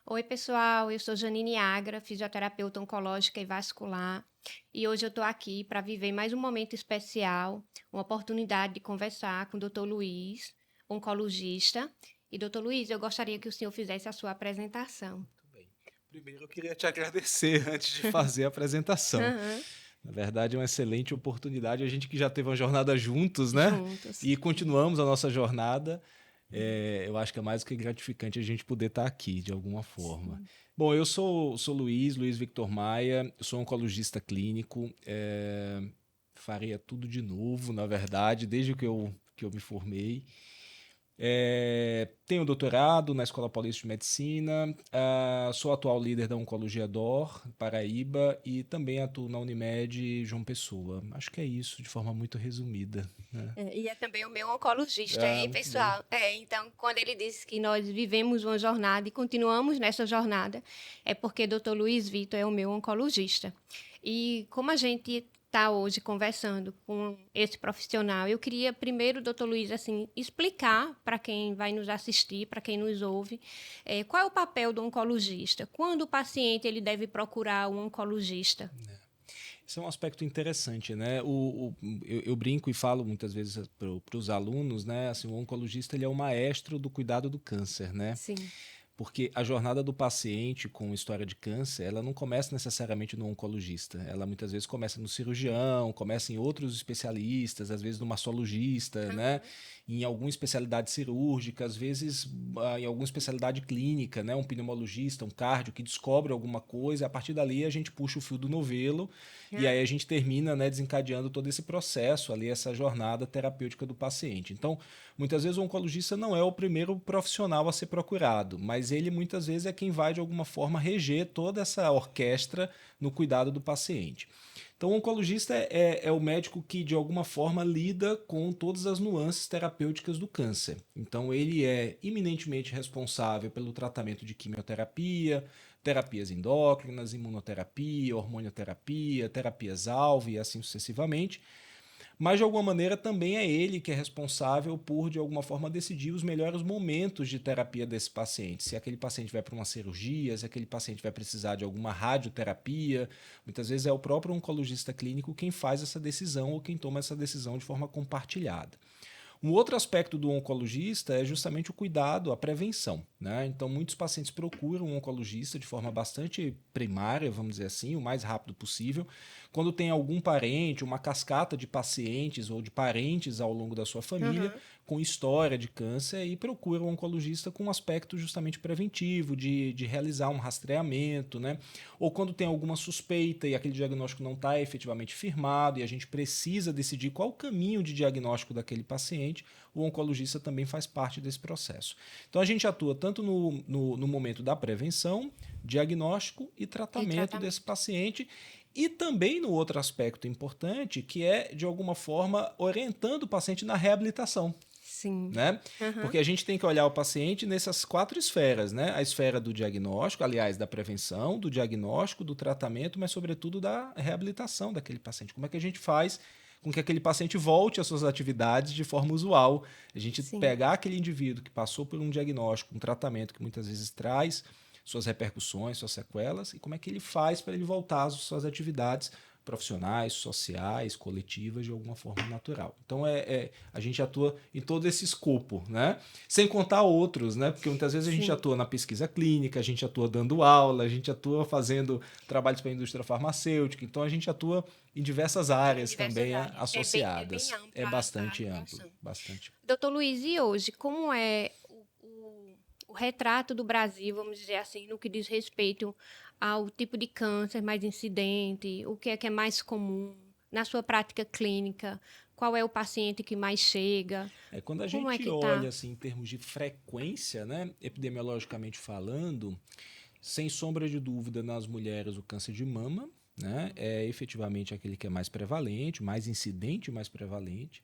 Oi, pessoal, eu sou Janine Agra, fisioterapeuta oncológica e vascular, e hoje eu estou aqui para viver mais um momento especial, uma oportunidade de conversar com o Dr. Luiz, oncologista. E, Dr. Luiz, eu gostaria que o senhor fizesse a sua apresentação. Muito bem. Primeiro, eu queria te agradecer antes de fazer a apresentação. Aham, Na verdade, é uma excelente oportunidade. A gente que já teve uma jornada juntos, né? juntos. E continuamos a nossa jornada. Eu acho que é mais do que gratificante a gente poder estar aqui de alguma forma. Sim. Bom, eu sou Luiz Victor Maia, eu sou oncologista clínico. Faria tudo de novo, na verdade, desde que eu me formei. Tenho doutorado na Escola Paulista de Medicina, sou atual líder da Oncologia DOR, Paraíba, e também atuo na Unimed João Pessoa. Acho que é isso, de forma muito resumida, né? E é também o meu oncologista, hein, Muito bem. pessoal? Então, quando ele disse que nós vivemos uma jornada e continuamos nessa jornada, é porque Dr. Luiz Vitor é o meu oncologista. E como a gente está hoje conversando com esse profissional, eu queria primeiro, Dr. Luiz, assim, explicar para quem vai nos assistir, para quem nos ouve, qual é o papel do oncologista? Quando o paciente ele deve procurar um oncologista? Esse é um aspecto interessante, né? Eu brinco e falo muitas vezes para os alunos, né? Assim, o oncologista ele é o maestro do cuidado do câncer, né? Sim. Porque a jornada do paciente com história de câncer, ela não começa necessariamente no oncologista. Ela muitas vezes começa no cirurgião, começa em outros especialistas, às vezes no mastologista, né? Aham. Em alguma especialidade cirúrgica, às vezes em alguma especialidade clínica, né? Um pneumologista, um cardio que descobre alguma coisa, e a partir dali a gente puxa o fio do novelo e aí a gente termina, né, desencadeando todo esse processo ali, essa jornada terapêutica do paciente. Então, muitas vezes o oncologista não é o primeiro profissional a ser procurado, mas ele muitas vezes é quem vai de alguma forma reger toda essa orquestra no cuidado do paciente. Então, o oncologista é o médico que, de alguma forma, lida com todas as nuances terapêuticas do câncer. Então, ele é eminentemente responsável pelo tratamento de quimioterapia, terapias endócrinas, imunoterapia, hormonioterapia, terapias-alvo e assim sucessivamente. Mas de alguma maneira também é ele que é responsável por, de alguma forma, decidir os melhores momentos de terapia desse paciente. Se aquele paciente vai para uma cirurgia, se aquele paciente vai precisar de alguma radioterapia. Muitas vezes é o próprio oncologista clínico quem faz essa decisão ou quem toma essa decisão de forma compartilhada. Um outro aspecto do oncologista é justamente o cuidado, a prevenção, né? Então, muitos pacientes procuram um oncologista de forma bastante primária, vamos dizer assim, o mais rápido possível. Quando tem algum parente, uma cascata de pacientes ou de parentes ao longo da sua família Aham. com história de câncer e procuram um oncologista com um aspecto justamente preventivo, de realizar um rastreamento, né? Ou quando tem alguma suspeita e aquele diagnóstico não está efetivamente firmado e a gente precisa decidir qual o caminho de diagnóstico daquele paciente, o oncologista também faz parte desse processo. Então a gente atua tanto no momento da prevenção, diagnóstico e E tratamento desse tratamento. paciente. E também no outro aspecto importante, que é, de alguma forma, orientando o paciente na reabilitação, Sim. né? Aham. Porque a gente tem que olhar o paciente nessas quatro esferas, né? A esfera do diagnóstico, aliás, da prevenção, do diagnóstico, do tratamento, mas sobretudo da reabilitação daquele paciente. Como é que a gente faz com que aquele paciente volte às suas atividades de forma usual? A gente Sim. pegar aquele indivíduo que passou por um diagnóstico, um tratamento que muitas vezes traz suas repercussões, suas sequelas, e como é que ele faz para ele voltar às suas atividades profissionais, sociais, coletivas, de alguma forma natural. Então a gente atua em todo esse escopo, né? Sem contar outros, né? Porque muitas vezes a gente Sim. atua na pesquisa clínica, a gente atua dando aula, a gente atua fazendo trabalhos para a indústria farmacêutica, então a gente atua em diversas Em áreas diversas também áreas. É bem associadas. É ampla a bastante amplo, atuação. bastante. Doutor Luiz, e hoje, como é o retrato do Brasil, vamos dizer assim, no que diz respeito ao tipo de câncer mais incidente, o que é mais comum na sua prática clínica? Qual é o paciente que mais chega? Quando a Como é gente que tá? olha assim, em termos de frequência, né, epidemiologicamente falando, sem sombra de dúvida, nas mulheres o câncer de mama, né, é efetivamente aquele que é mais prevalente, mais incidente, mais prevalente,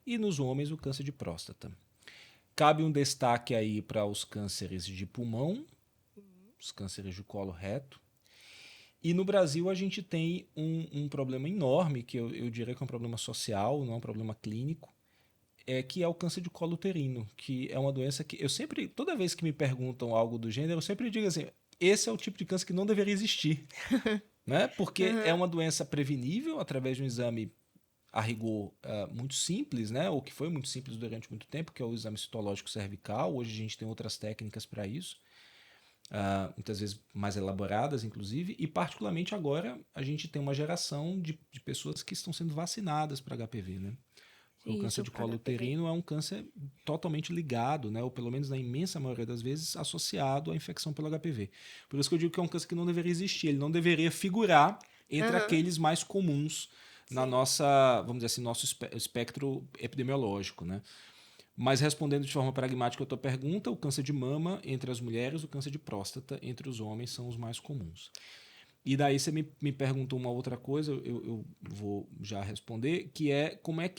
e nos homens o câncer de próstata. Cabe um destaque aí para os cânceres de pulmão, os cânceres de colo reto. E no Brasil a gente tem um problema enorme, que eu diria que é um problema social, não é um problema clínico, que é o câncer de colo uterino, que é uma doença que eu sempre, toda vez que me perguntam algo do gênero, eu sempre digo assim, esse é o tipo de câncer que não deveria existir, né? Porque é uma doença prevenível através de um exame a rigor muito simples, né? Ou que foi muito simples durante muito tempo, que é o exame citológico cervical. Hoje a gente tem outras técnicas para isso, muitas vezes mais elaboradas, inclusive, e particularmente agora a gente tem uma geração de pessoas que estão sendo vacinadas para HPV, né? O câncer Isso, de para colo HPV. uterino é um câncer totalmente ligado, né? Ou pelo menos na imensa maioria das vezes associado à infecção pelo HPV. Por isso que eu digo que é um câncer que não deveria existir, ele não deveria figurar entre Aham, aqueles mais comuns na sim. nossa, vamos dizer assim, nosso espectro epidemiológico, né? Mas respondendo de forma pragmática a tua pergunta, o câncer de mama entre as mulheres, o câncer de próstata entre os homens são os mais comuns. E daí você me perguntou uma outra coisa, eu vou já responder, que como é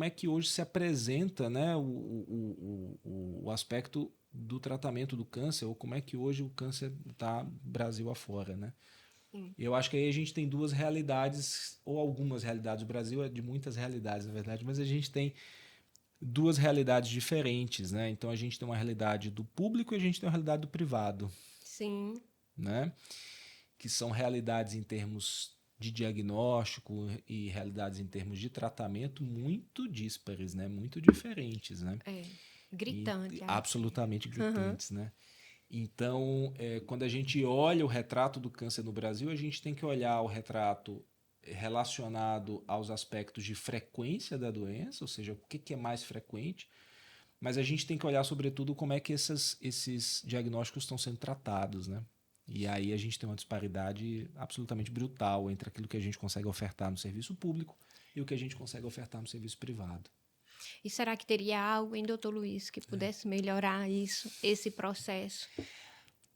que hoje se apresenta, né, o aspecto do tratamento do câncer, ou como é que hoje o câncer está Brasil afora, né? Sim. Eu acho que aí a gente tem duas realidades, ou algumas realidades. O Brasil é de muitas realidades, na verdade, mas a gente tem duas realidades diferentes, né? Então a gente tem uma realidade do público e a gente tem uma realidade do privado, Sim. né? Que são realidades em termos de diagnóstico e realidades em termos de tratamento muito díspares, né? Muito diferentes, né? É. E Gritante até. absolutamente Aham. gritantes, né? Então, quando a gente olha o retrato do câncer no Brasil, a gente tem que olhar o retrato relacionado aos aspectos de frequência da doença, ou seja, o que é mais frequente, mas a gente tem que olhar, sobretudo, como é que esses diagnósticos estão sendo tratados, né? E aí a gente tem uma disparidade absolutamente brutal entre aquilo que a gente consegue ofertar no serviço público e o que a gente consegue ofertar no serviço privado. E será que teria algo, hein, doutor Luiz, que pudesse melhorar isso, esse processo?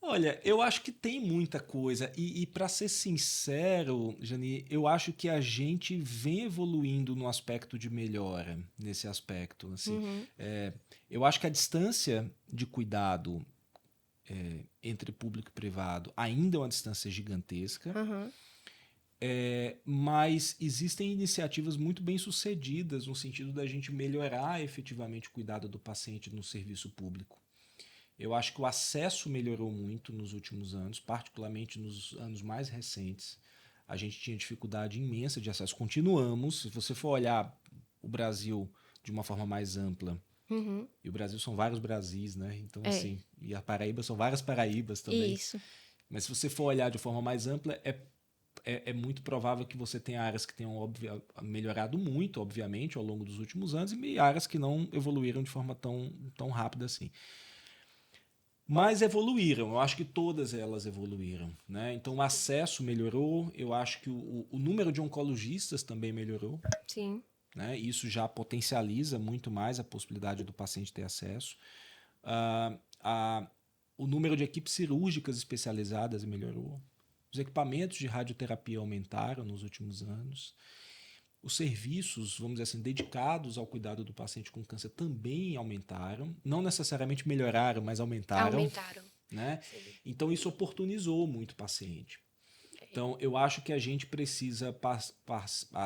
Olha, eu acho que tem muita coisa e para ser sincero, Jani, eu acho que a gente vem evoluindo no aspecto de melhora, nesse aspecto, assim. Uhum. É, eu acho que a distância de cuidado entre público e privado ainda é uma distância gigantesca, Aham. mas existem iniciativas muito bem sucedidas no sentido da gente melhorar efetivamente o cuidado do paciente no serviço público. Eu acho que o acesso melhorou muito nos últimos anos, particularmente nos anos mais recentes. A gente tinha dificuldade imensa de acesso. Continuamos, se você for olhar o Brasil de uma forma mais ampla, Uhum. e o Brasil são vários Brasis, né? Então, É. assim, e a Paraíba são várias Paraíbas também. Isso. Mas se você for olhar de forma mais ampla, é muito provável que você tenha áreas que tenham melhorado muito, obviamente, ao longo dos últimos anos, e áreas que não evoluíram de forma tão rápida assim. Mas evoluíram, eu acho que todas elas evoluíram. Né? Então o acesso melhorou, eu acho que o número de oncologistas também melhorou. Sim. Né? Isso já potencializa muito mais a possibilidade do paciente ter acesso. Ah, a, o número de equipes cirúrgicas especializadas melhorou. Os equipamentos de radioterapia aumentaram nos últimos anos. Os serviços, vamos dizer assim, dedicados ao cuidado do paciente com câncer também aumentaram. Não necessariamente melhoraram, mas aumentaram. Aumentaram. Né? Sim. Então isso oportunizou muito o paciente. Então eu acho que a gente precisa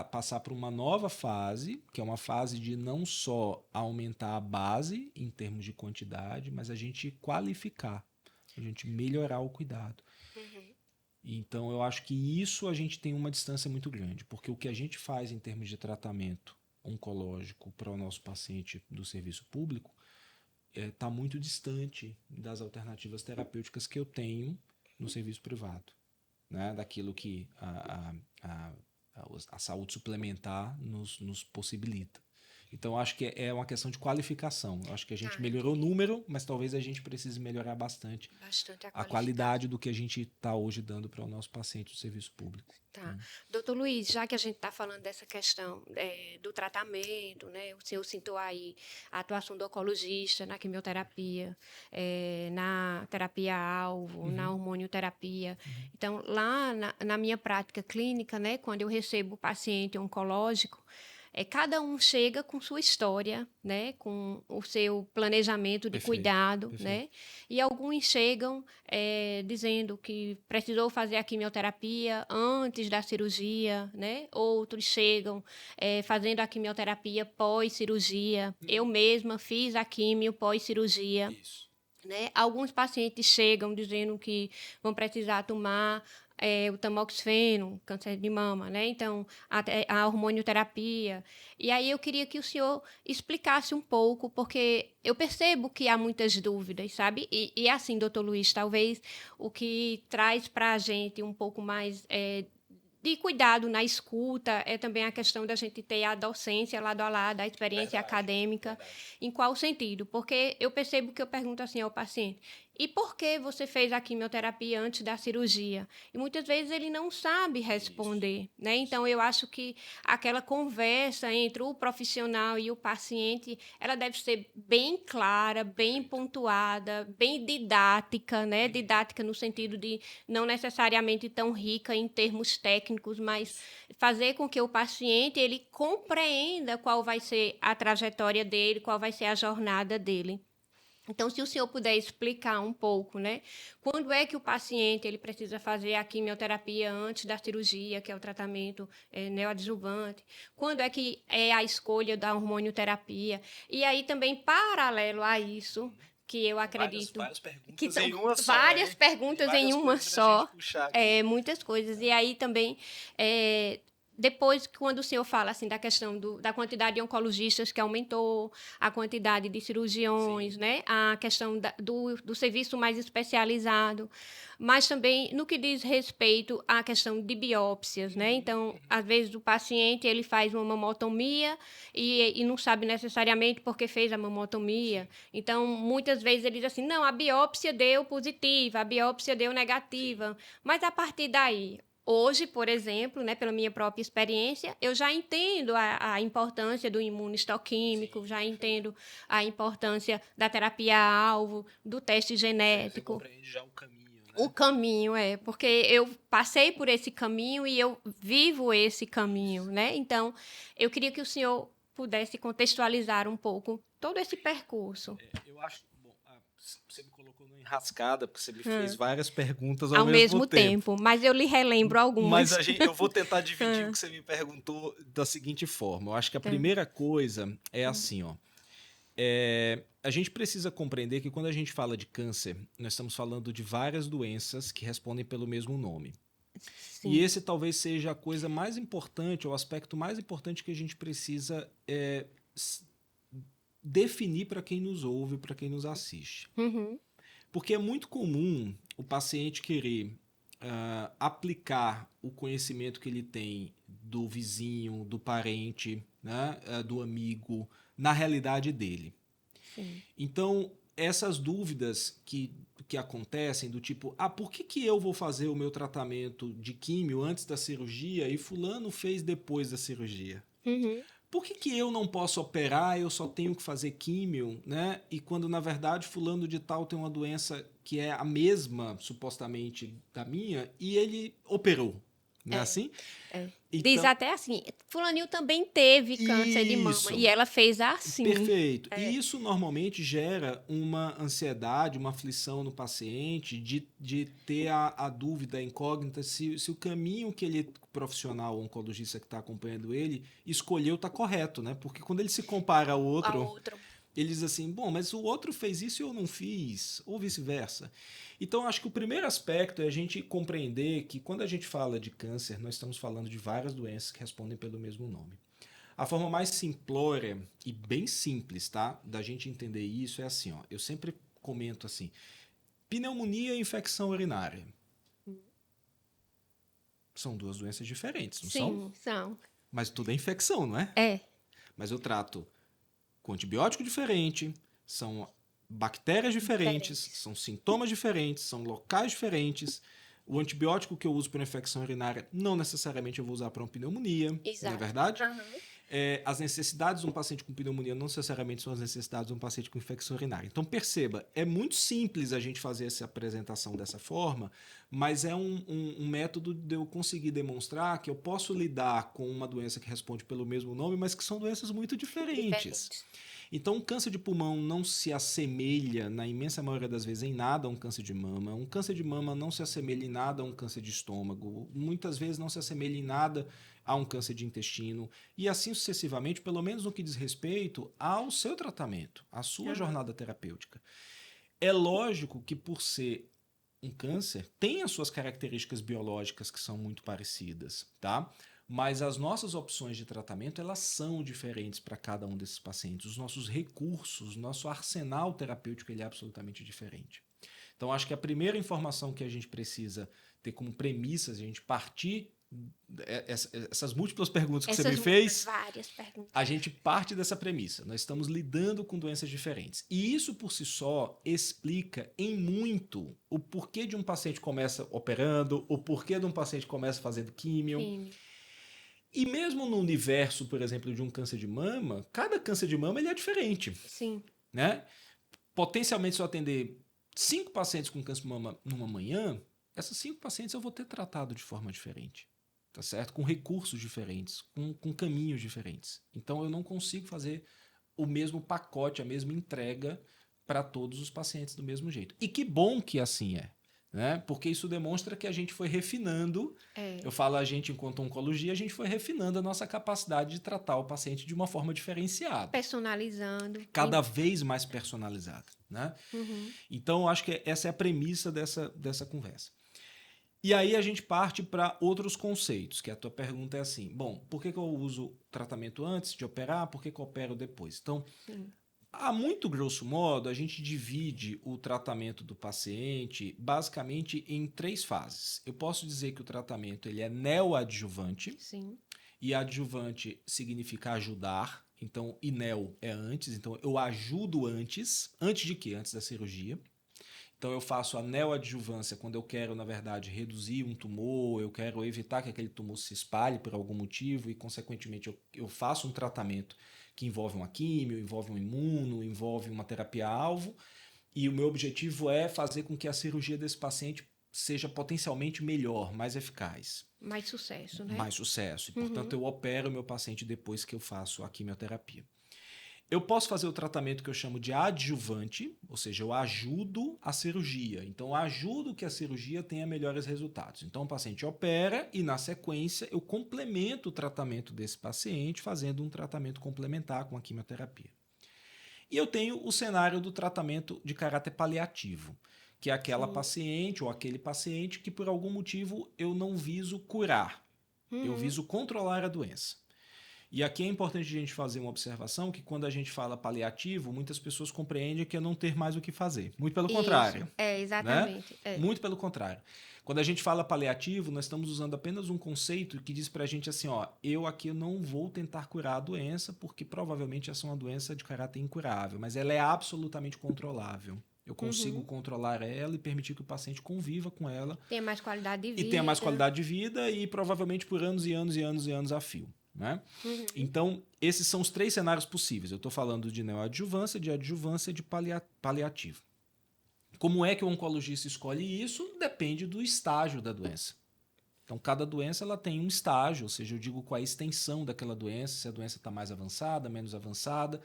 passar por uma nova fase, que é uma fase de não só aumentar a base em termos de quantidade, mas a gente qualificar, a gente melhorar o cuidado. Uhum. Então eu acho que isso a gente tem uma distância muito grande, porque o que a gente faz em termos de tratamento oncológico para o nosso paciente do serviço público está muito distante das alternativas terapêuticas que eu tenho no serviço privado, né? Daquilo que a saúde suplementar nos possibilita. Então, acho que é uma questão de qualificação. Eu acho que a gente Tá, melhorou o entendi. número, mas talvez a gente precise melhorar bastante Bastante a a qualificação. qualidade do que a gente está hoje dando para o nosso paciente do serviço público. Tá. Doutor Luiz, já que a gente está falando dessa questão do tratamento, né? O senhor citou aí a atuação do oncologista na quimioterapia, na terapia-alvo, na Uhum, hormonioterapia. Então, lá na minha prática clínica, né, quando eu recebo paciente oncológico, cada um chega com sua história, né, com o seu planejamento de perfeito, cuidado, perfeito. né, e alguns chegam dizendo que precisou fazer a quimioterapia antes da cirurgia, né, outros chegam fazendo a quimioterapia pós-cirurgia. Eu mesma fiz a quimio pós-cirurgia. Isso. né? Alguns pacientes chegam dizendo que vão precisar tomar o tamoxifeno, câncer de mama, né? Então, a hormonioterapia. E aí eu queria que o senhor explicasse um pouco, porque eu percebo que há muitas dúvidas, sabe? E assim, doutor Luiz, talvez o que traz para a gente um pouco mais de cuidado na escuta é também a questão da gente ter a docência lado a lado, a experiência acadêmica. Em qual sentido? Porque eu percebo que eu pergunto assim ao paciente: e por que você fez a quimioterapia antes da cirurgia? E muitas vezes ele não sabe responder, né? Então eu acho que aquela conversa entre o profissional e o paciente, ela deve ser bem clara, bem pontuada, bem didática, né? Didática no sentido de não necessariamente tão rica em termos técnicos, mas fazer com que o paciente ele compreenda qual vai ser a trajetória dele, qual vai ser a jornada dele. Então, se o senhor puder explicar um pouco, né? Quando é que o paciente ele precisa fazer a quimioterapia antes da cirurgia, que é o tratamento neoadjuvante? Quando é que é a escolha da hormonioterapia? E aí também, paralelo a isso, que eu acredito Várias que perguntas são em uma só, várias hein? Tem perguntas em várias uma coisas pra gente só, puxar aqui. muitas coisas. E aí também, depois, quando o senhor fala assim da questão da quantidade de oncologistas que aumentou, a quantidade de cirurgiões, Sim. né? A questão do serviço mais especializado, mas também no que diz respeito à questão de biópsias, né? Então, às vezes o paciente ele faz uma mamotomia e não sabe necessariamente por que fez a mamotomia. Então, muitas vezes ele diz assim, não, a biópsia deu positiva, a biópsia deu negativa, mas a partir daí hoje, por exemplo, né, pela minha própria experiência, eu já entendo a importância do imunohistoquímico, já entendo a importância da terapia-alvo, do teste Você genético. compreende já o caminho, O né? caminho, porque eu passei por esse caminho e eu vivo esse caminho, Isso. né? Então, eu queria que o senhor pudesse contextualizar um pouco todo esse percurso. Eu acho, bom, você me colocou numa enrascada, porque você me fez Hum. várias perguntas ao Ao mesmo mesmo tempo. tempo, mas eu lhe relembro Mas algumas. eu vou tentar dividir o Hum, que você me perguntou da seguinte forma. Eu acho que a tá. primeira coisa é assim, ó. A gente precisa compreender que quando a gente fala de câncer, nós estamos falando de várias doenças que respondem pelo mesmo nome. E Sim. esse talvez seja a coisa mais importante, o aspecto mais importante que a gente precisa definir para quem nos ouve, para quem nos assiste. Uhum. Porque é muito comum o paciente querer aplicar o conhecimento que ele tem do vizinho, do parente, né, do amigo, na realidade dele. Sim. Então, essas dúvidas que acontecem, do tipo, por que eu vou fazer o meu tratamento de químio antes da cirurgia e fulano fez depois da cirurgia? Uhum. Por que eu não posso operar, eu só tenho que fazer químio, né? E quando na verdade fulano de tal tem uma doença que é a mesma, supostamente, da minha, e ele operou, não é É, assim? é. Diz Então, até assim, fulaninho também teve câncer de mama isso. e ela fez assim. Perfeito. E É. isso normalmente gera uma ansiedade, uma aflição no paciente de ter a dúvida, a incógnita se o caminho que ele, profissional, o oncologista que está acompanhando ele, escolheu está correto, né? Porque quando ele se compara ao A outro, outra. ele diz assim, bom, mas o outro fez isso e eu não fiz, ou vice-versa. Então, acho que o primeiro aspecto é a gente compreender que quando a gente fala de câncer, nós estamos falando de várias doenças que respondem pelo mesmo nome. A forma mais simplória e bem simples, tá? Da gente entender isso é assim, ó. Eu sempre comento assim: pneumonia e infecção urinária. São duas doenças diferentes, não são? Sim, são. Mas tudo é infecção, não é? É. Mas eu trato com antibiótico diferente, são bactérias diferentes, Diferentes. são sintomas diferentes, são locais diferentes. O antibiótico que eu uso para infecção urinária não necessariamente eu vou usar para uma pneumonia, não é Exato. verdade? Uhum. As necessidades de um paciente com pneumonia não necessariamente são as necessidades de um paciente com infecção urinária. Então perceba, é muito simples a gente fazer essa apresentação dessa forma, mas é um método de eu conseguir demonstrar que eu posso lidar com uma doença que responde pelo mesmo nome, mas que são doenças muito diferentes. Diferentes. Então, um câncer de pulmão não se assemelha, na imensa maioria das vezes, em nada a um câncer de mama. Um câncer de mama não se assemelha em nada a um câncer de estômago. Muitas vezes não se assemelha em nada a um câncer de intestino. E assim sucessivamente, pelo menos no que diz respeito ao seu tratamento, à sua Uhum. jornada terapêutica. É lógico que por ser um câncer, tem as suas características biológicas que são muito parecidas, tá? Mas as nossas opções de tratamento, elas são diferentes para cada um desses pacientes. Os nossos recursos, nosso arsenal terapêutico, ele é absolutamente diferente. Então, acho que a primeira informação que a gente precisa ter como premissa, a gente partir essas múltiplas perguntas que você me fez, várias perguntas. A gente parte dessa premissa. Nós estamos lidando com doenças diferentes. E isso, por si só, explica em muito o porquê de um paciente começa operando, o porquê de um paciente começa fazendo químio. Sim. E mesmo no universo, por exemplo, de um câncer de mama, cada câncer de mama ele é diferente. Sim. Né? Potencialmente, se eu atender 5 pacientes com câncer de mama numa manhã, essas 5 pacientes eu vou ter tratado de forma diferente. Tá certo? Com recursos diferentes, com caminhos diferentes. Então, eu não consigo fazer o mesmo pacote, a mesma entrega para todos os pacientes do mesmo jeito. E que bom que assim é, né? Porque isso demonstra que a gente foi refinando, eu falo a gente enquanto oncologia, a gente foi refinando a nossa capacidade de tratar o paciente de uma forma diferenciada. Personalizando. Cada vez mais personalizada, né? Uhum. Então, eu acho que essa é a premissa dessa conversa. E aí a gente parte para outros conceitos, que a tua pergunta é assim, bom, por que eu uso tratamento antes de operar, por que eu opero depois? Então, a muito grosso modo, a gente divide o tratamento do paciente basicamente em 3 fases. Eu posso dizer que o tratamento ele é neoadjuvante, Sim. e adjuvante significa ajudar, então, e neo é antes, então eu ajudo antes de quê? Antes da cirurgia. Então, eu faço a neoadjuvância quando eu quero, na verdade, reduzir um tumor, eu quero evitar que aquele tumor se espalhe por algum motivo e, consequentemente, eu faço um tratamento que envolve uma químio, envolve um imuno, envolve uma terapia-alvo, e o meu objetivo é fazer com que a cirurgia desse paciente seja potencialmente melhor, mais eficaz. Mais sucesso, né? Mais sucesso. E, portanto, eu opero o meu paciente depois que eu faço a quimioterapia. Eu posso fazer o tratamento que eu chamo de adjuvante, ou seja, eu ajudo a cirurgia. Então, eu ajudo que a cirurgia tenha melhores resultados. Então, o paciente opera e, na sequência, eu complemento o tratamento desse paciente fazendo um tratamento complementar com a quimioterapia. E eu tenho o cenário do tratamento de caráter paliativo, que é aquela paciente ou aquele paciente que, por algum motivo, eu não viso curar. Eu viso controlar a doença. E aqui é importante a gente fazer uma observação que quando a gente fala paliativo, muitas pessoas compreendem que é não ter mais o que fazer. Muito pelo contrário. Exatamente. Né? Muito pelo contrário. Quando a gente fala paliativo, nós estamos usando apenas um conceito que diz pra gente assim, ó, eu aqui não vou tentar curar a doença porque provavelmente essa é uma doença de caráter incurável, mas ela é absolutamente controlável. Eu consigo controlar ela e permitir que o paciente conviva com ela. Tenha mais qualidade de vida. E tenha mais qualidade de vida e provavelmente por anos e anos e anos e anos a fio. Né? Então, esses são os 3 cenários possíveis. Eu estou falando de neoadjuvância, de adjuvância e de paliativo. Como é que o oncologista escolhe isso? Depende do estágio da doença. Então, cada doença ela tem um estágio, ou seja, eu digo qual é a extensão daquela doença, se a doença está mais avançada, menos avançada.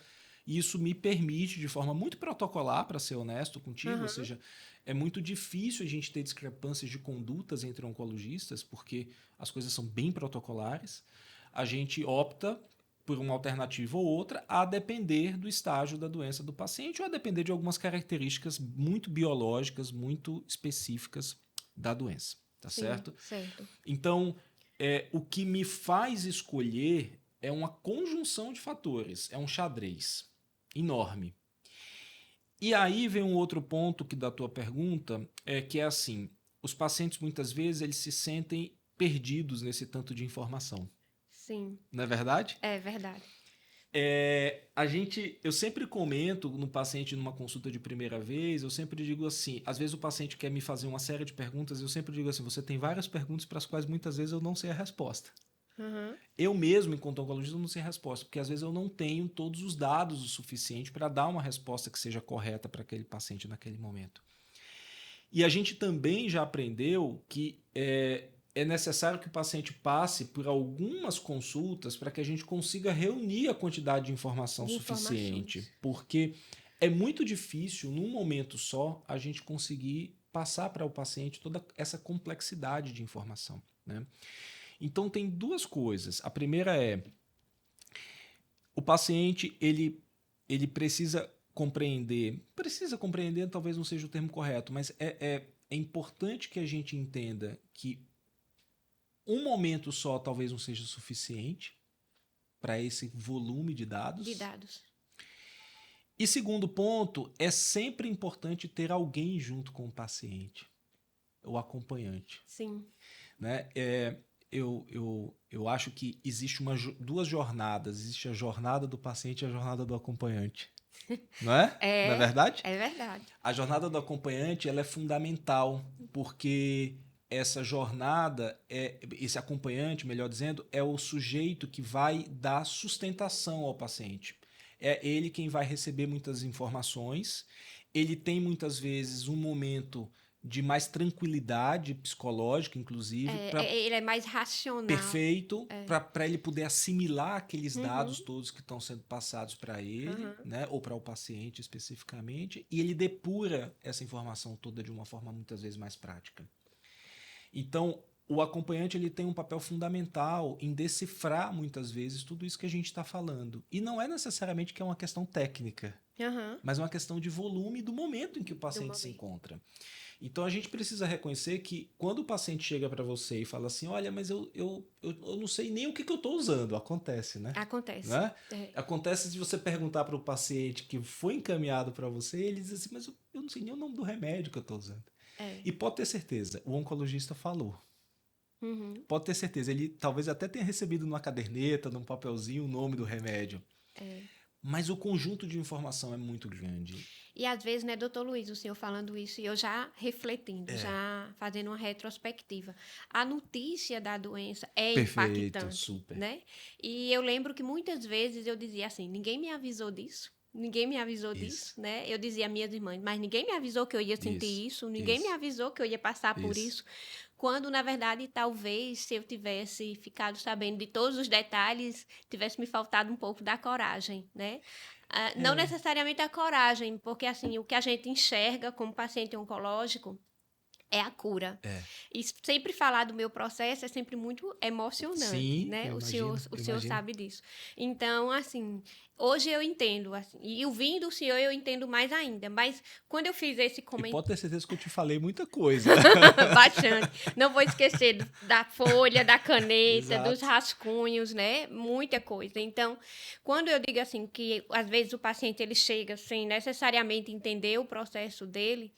E isso me permite, de forma muito protocolar, para ser honesto contigo, ou seja, é muito difícil a gente ter discrepâncias de condutas entre oncologistas, porque as coisas são bem protocolares. A gente opta por uma alternativa ou outra a depender do estágio da doença do paciente ou a depender de algumas características muito biológicas, muito específicas da doença, tá certo? Certo. Então, o que me faz escolher é uma conjunção de fatores, é um xadrez enorme. E aí vem um outro ponto que da tua pergunta, que é assim, os pacientes muitas vezes eles se sentem perdidos nesse tanto de informação. Sim. Não é verdade? É verdade. Eu sempre comento no paciente numa consulta de primeira vez, eu sempre digo assim, às vezes o paciente quer me fazer uma série de perguntas, eu sempre digo assim, você tem várias perguntas para as quais muitas vezes eu não sei a resposta. Eu mesmo, enquanto oncologista, não sei a resposta, porque às vezes eu não tenho todos os dados o suficiente para dar uma resposta que seja correta para aquele paciente naquele momento. E a gente também já aprendeu que é necessário que o paciente passe por algumas consultas para que a gente consiga reunir a quantidade de informação suficiente. Porque é muito difícil, num momento só, a gente conseguir passar para o paciente toda essa complexidade de informação. Né? Então, tem 2 coisas. A primeira é, o paciente ele precisa compreender, precisa compreender, talvez não seja o termo correto, mas é importante que a gente entenda que um momento só talvez não seja suficiente para esse volume de dados. E segundo ponto, é sempre importante ter alguém junto com o paciente, o acompanhante. Sim. Né? Eu acho que existe duas jornadas. Existe a jornada do paciente e a jornada do acompanhante. Não é? Não é verdade? É verdade. A jornada do acompanhante ela é fundamental, porque essa jornada, esse acompanhante, melhor dizendo, é o sujeito que vai dar sustentação ao paciente. É ele quem vai receber muitas informações. Ele tem muitas vezes um momento de mais tranquilidade psicológica, inclusive. Ele é mais racional. Perfeito, para ele poder assimilar aqueles dados todos que estão sendo passados para ele, né, ou para o paciente especificamente, e ele depura essa informação toda de uma forma muitas vezes mais prática. Então, o acompanhante ele tem um papel fundamental em decifrar muitas vezes tudo isso que a gente está falando. E não é necessariamente que é uma questão técnica, mas é uma questão de volume do momento em que o paciente se encontra. Então a gente precisa reconhecer que quando o paciente chega para você e fala assim, olha, mas eu não sei nem o que eu estou usando, acontece, né? Acontece. Né? Acontece se você perguntar para o paciente que foi encaminhado para você, ele diz assim, mas eu não sei nem o nome do remédio que eu estou usando. E pode ter certeza, o oncologista falou. Pode ter certeza, ele talvez até tenha recebido numa caderneta, num papelzinho, o nome do remédio. Mas o conjunto de informação é muito grande. E às vezes, né, doutor Luiz, o senhor falando isso e eu já refletindo, já fazendo uma retrospectiva. A notícia da doença é impactante, super. Né? E eu lembro que muitas vezes eu dizia assim, ninguém me avisou disso. Ninguém me avisou disso, né? Eu dizia às minhas irmãs, mas ninguém me avisou que eu ia sentir isso, ninguém me avisou que eu ia passar por isso. Quando, na verdade, talvez, se eu tivesse ficado sabendo de todos os detalhes, tivesse me faltado um pouco da coragem, né? Não necessariamente a coragem, porque, assim, o que a gente enxerga como paciente oncológico é a cura. E sempre falar do meu processo é sempre muito emocionante, Sim, né? O senhor sabe disso. Então, assim, hoje eu entendo, assim, e ouvindo o senhor eu entendo mais ainda, mas quando eu fiz esse comentário... E pode ter certeza que eu te falei muita coisa. Bastante. Não vou esquecer da folha, da caneta, dos rascunhos, né? Muita coisa. Então, quando eu digo assim que às vezes o paciente ele chega sem necessariamente entender o processo dele,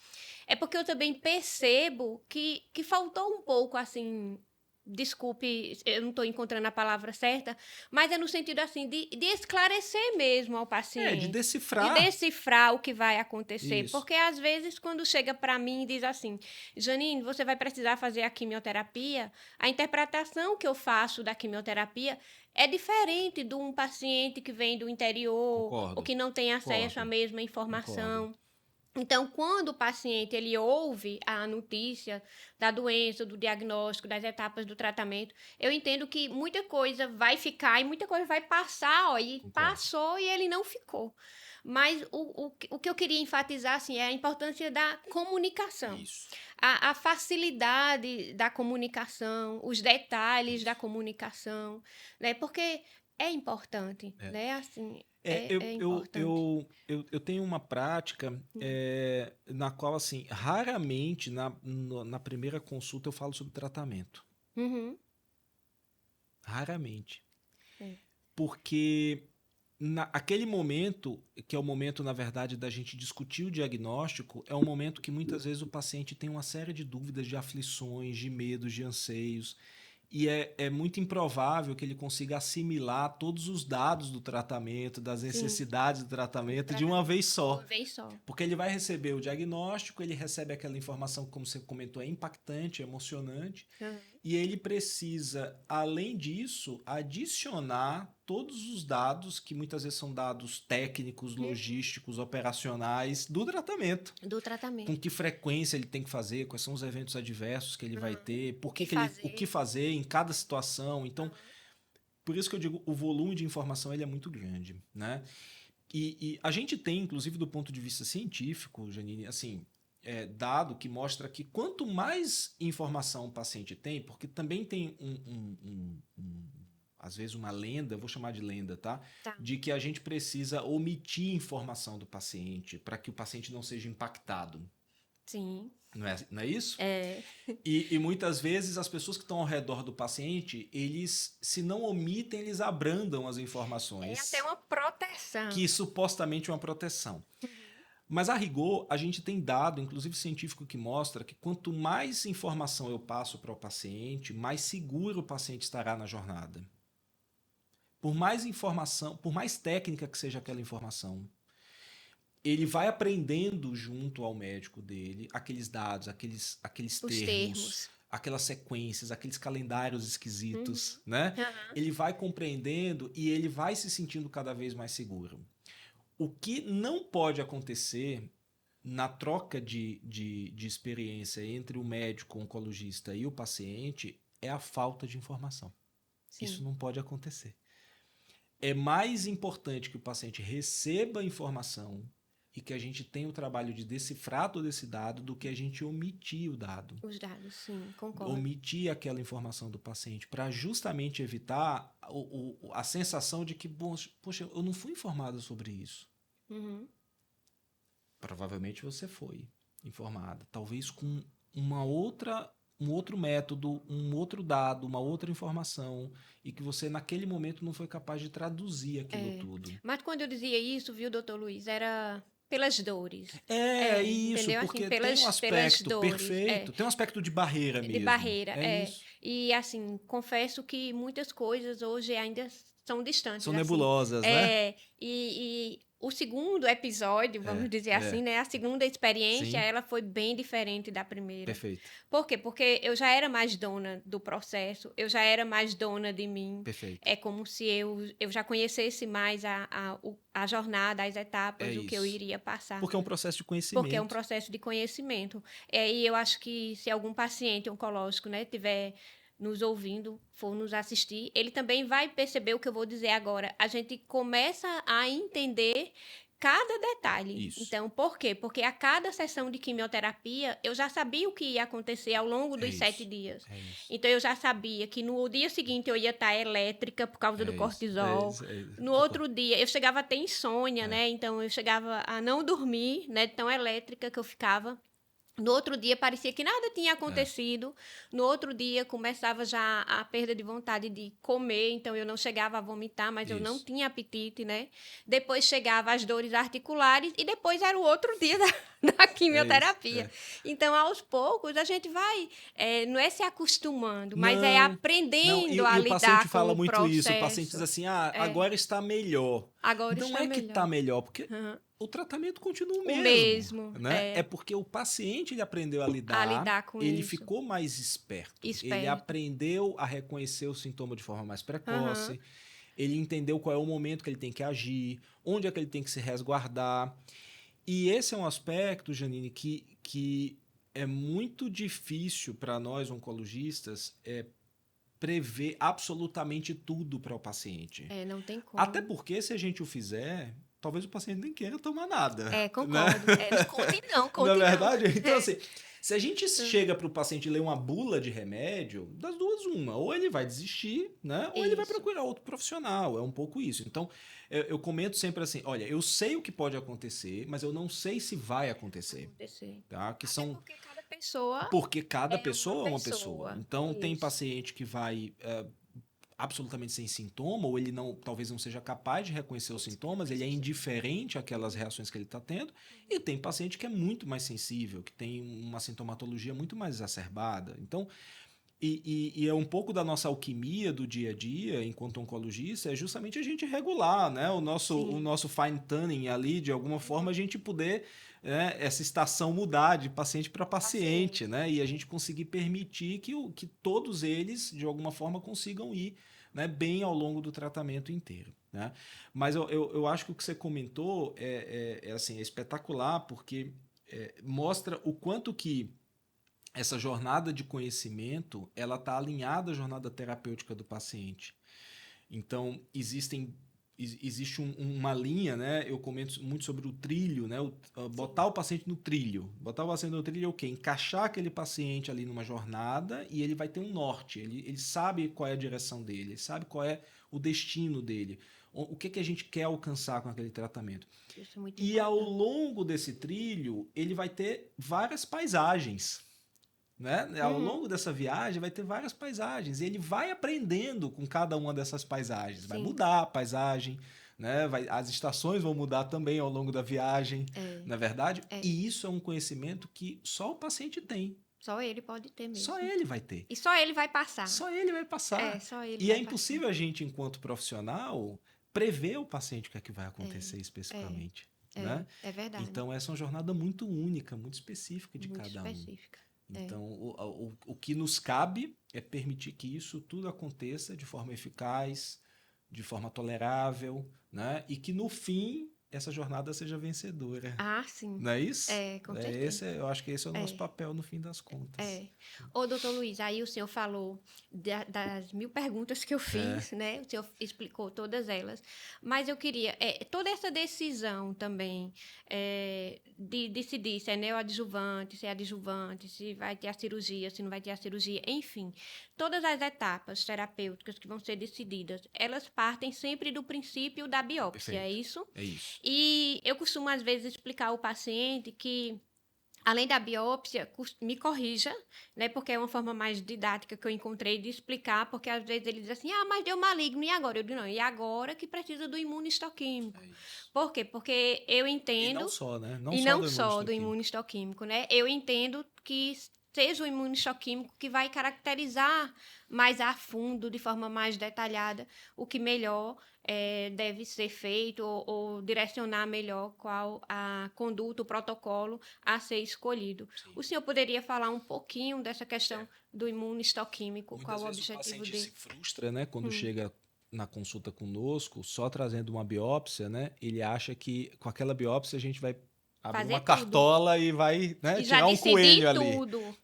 é porque eu também percebo que faltou um pouco, assim, desculpe, eu não estou encontrando a palavra certa, mas é no sentido, assim, de esclarecer mesmo ao paciente. De decifrar. De decifrar o que vai acontecer. Isso. Porque, às vezes, quando chega para mim e diz assim, Janine, você vai precisar fazer a quimioterapia, a interpretação que eu faço da quimioterapia é diferente de um paciente que vem do interior, ou que não tem acesso à mesma informação. Então, quando o paciente ele ouve a notícia da doença, do diagnóstico, das etapas do tratamento, eu entendo que muita coisa vai ficar e muita coisa vai passar, e passou e ele não ficou. Mas o que eu queria enfatizar assim, é a importância da comunicação. Isso. A facilidade da comunicação, os detalhes da comunicação, né? Porque é importante, né? Assim, é importante. Eu tenho uma prática na qual, assim, raramente na primeira consulta eu falo sobre tratamento. Raramente. Porque aquele momento, que é o momento, na verdade, da gente discutir o diagnóstico, é um momento que muitas vezes o paciente tem uma série de dúvidas, de aflições, de medos, de anseios. E é muito improvável que ele consiga assimilar todos os dados do tratamento, das necessidades do tratamento de uma vez só. Uma vez só. Porque ele vai receber o diagnóstico, ele recebe aquela informação que, como você comentou, é impactante, é emocionante. E ele precisa, além disso, adicionar todos os dados, que muitas vezes são dados técnicos, logísticos, operacionais, do tratamento. Com que frequência ele tem que fazer, quais são os eventos adversos que ele vai ter, o que fazer em cada situação. Então, por isso que eu digo, o volume de informação ele é muito grande, né? E a gente tem, inclusive do ponto de vista científico, Janine, assim, dado que mostra que quanto mais informação o paciente tem, porque também tem às vezes uma lenda, eu vou chamar de lenda, tá? Tá. De que a gente precisa omitir informação do paciente para que o paciente não seja impactado. Sim. Não é isso? É. E muitas vezes as pessoas que estão ao redor do paciente, eles, se não omitem, eles abrandam as É informações. até uma proteção. Que supostamente é uma proteção. Mas, a rigor, a gente tem dado, inclusive científico, que mostra que quanto mais informação eu passo para o paciente, mais seguro o paciente estará na jornada. Por mais informação, por mais técnica que seja aquela informação, ele vai aprendendo junto ao médico dele aqueles dados, aqueles termos, aquelas sequências, aqueles calendários esquisitos, né? Ele vai compreendendo e ele vai se sentindo cada vez mais seguro. O que não pode acontecer na troca de experiência entre o médico, o oncologista e o paciente é a falta de informação. Sim. Isso não pode acontecer. É mais importante que o paciente receba a informação e que a gente tenha o trabalho de decifrar todo esse dado do que a gente omitir o dado. Os dados, sim, concordo. Omitir aquela informação do paciente para justamente evitar a sensação de que, poxa, eu não fui informado sobre isso. Provavelmente você foi informada, talvez com um outro método, um outro dado, uma outra informação, e que você naquele momento não foi capaz de traduzir aquilo tudo. Mas quando eu dizia isso, viu, doutor Luiz, era pelas dores. Isso, entendeu? porque Assim, pelas tem um aspecto dores, perfeito, tem um aspecto de barreira mesmo. De barreira, Isso. E assim, confesso que muitas coisas hoje ainda são distantes. São assim. nebulosas, né? E o segundo episódio, vamos dizer assim, né? A segunda experiência, Sim. ela foi bem diferente da primeira. Perfeito. Por quê? Porque eu já era mais dona do processo, eu já era mais dona de mim. Perfeito. É como se eu já conhecesse mais a jornada, as etapas, o que eu iria passar. Porque é um processo de conhecimento. Porque é um processo de conhecimento. E eu acho que se algum paciente oncológico, né, tiver nos ouvindo, for nos assistir, ele também vai perceber o que eu vou dizer agora. A gente começa a entender cada detalhe. Isso. Então, por quê? Porque a cada sessão de quimioterapia, eu já sabia o que ia acontecer ao longo dos 7 dias. Então, eu já sabia que no dia seguinte eu ia estar elétrica por causa do cortisol. No outro dia, eu chegava a ter insônia, né? Então, eu chegava a não dormir, né? De tão elétrica que eu ficava. No outro dia, parecia que nada tinha acontecido. No outro dia, começava já a perda de vontade de comer. Então, eu não chegava a vomitar, mas eu não tinha apetite, né? Depois, chegava as dores articulares. E depois, era o outro dia da quimioterapia. Então, aos poucos, a gente vai... não é se acostumando, mas é aprendendo a lidar com o processo. E o paciente fala muito isso. O paciente diz assim, agora está melhor. Agora não está é que melhor. está melhor, porque... O tratamento continua o mesmo. mesmo, né? É porque o paciente ele aprendeu a lidar com ele isso. ficou mais esperto. Ele aprendeu a reconhecer o sintoma de forma mais precoce. Ele entendeu qual é o momento que ele tem que agir, onde é que ele tem que se resguardar. E esse é um aspecto, Janine, que é muito difícil para nós oncologistas prever absolutamente tudo para o paciente. Não tem como. Até porque, se a gente o fizer... Talvez o paciente nem queira tomar nada. Concordo. Né? Não conte não. Na verdade? Então, assim, se a gente chega para o paciente ler uma bula de remédio, das duas, uma. Ou ele vai desistir, né? Ou ele vai procurar outro profissional. É um pouco isso. Então, eu comento sempre assim, olha, eu sei o que pode acontecer, mas eu não sei se vai acontecer. Tá? Que são... Porque cada pessoa é uma pessoa. Então, tem paciente que vai... absolutamente sem sintoma, ou ele talvez não seja capaz de reconhecer os sintomas, ele é indiferente àquelas reações que ele está tendo, e tem paciente que é muito mais sensível, que tem uma sintomatologia muito mais exacerbada. Então, e é um pouco da nossa alquimia do dia a dia, enquanto oncologista, é justamente a gente regular, né? o nosso fine-tuning ali, de alguma forma, a gente poder... essa estação mudar de paciente para paciente, né? E a gente conseguir permitir que todos eles, de alguma forma, consigam ir, né, bem ao longo do tratamento inteiro. Né? Mas eu acho que o que você comentou é espetacular, porque mostra o quanto que essa jornada de conhecimento ela está alinhada à jornada terapêutica do paciente. Então, existem existe uma linha, né? Eu comento muito sobre o trilho, né? Botar o paciente no trilho. Botar o paciente no trilho é o quê? Encaixar aquele paciente ali numa jornada e ele vai ter um norte. Ele sabe qual é a direção dele, ele sabe qual é o destino dele. O que a gente quer alcançar com aquele tratamento. Isso é muito E ao importante. longo desse trilho, ele vai ter várias paisagens. Né? Ao longo dessa viagem vai ter várias paisagens e ele vai aprendendo com cada uma dessas paisagens. Vai Sim. mudar a paisagem, né? As estações vão mudar também ao longo da viagem, não é verdade? E isso é um conhecimento que só o paciente tem. Só ele pode ter mesmo. Só ele vai ter. E só ele vai passar. Só ele vai passar. Só ele e vai é impossível a gente, enquanto profissional, prever o paciente o que é que vai acontecer especificamente. Né? É verdade. Então, essa é uma jornada muito única, muito específica de muito cada específica. Então, o que nos cabe é permitir que isso tudo aconteça de forma eficaz, de forma tolerável, né? E que, no fim, essa jornada seja vencedora. Ah, sim. Não é isso? Com certeza. Eu acho que esse é o nosso papel, no fim das contas. Ô, doutor Luiz, aí o senhor falou das 1000 perguntas que eu fiz, né? O senhor explicou todas elas. Mas eu queria... toda essa decisão também de decidir se é neoadjuvante, se é adjuvante, se vai ter a cirurgia, se não vai ter a cirurgia, enfim. Todas as etapas terapêuticas que vão ser decididas, elas partem sempre do princípio da biópsia, Perfeito. é isso? É isso. E eu costumo, às vezes, explicar ao paciente que, além da biópsia, me corrija, né? Porque é uma forma mais didática que eu encontrei de explicar, porque às vezes ele diz assim, mas deu maligno, e agora? Eu digo, não, e agora que precisa do imunohistoquímico. Por quê? Porque eu entendo... E não só, né? Não só do imunohistoquímico, né? Eu entendo que seja o imunohistoquímico que vai caracterizar mais a fundo, de forma mais detalhada, o que melhor deve ser feito ou direcionar melhor qual a conduta, o protocolo a ser escolhido. Sim. O senhor poderia falar um pouquinho dessa questão do imunohistoquímico? Qual o objetivo dele? Se frustra, né, quando chega na consulta conosco, só trazendo uma biópsia, né? Ele acha que com aquela biópsia a gente vai abrir uma cartola e vai, né, tirar um coelho ali.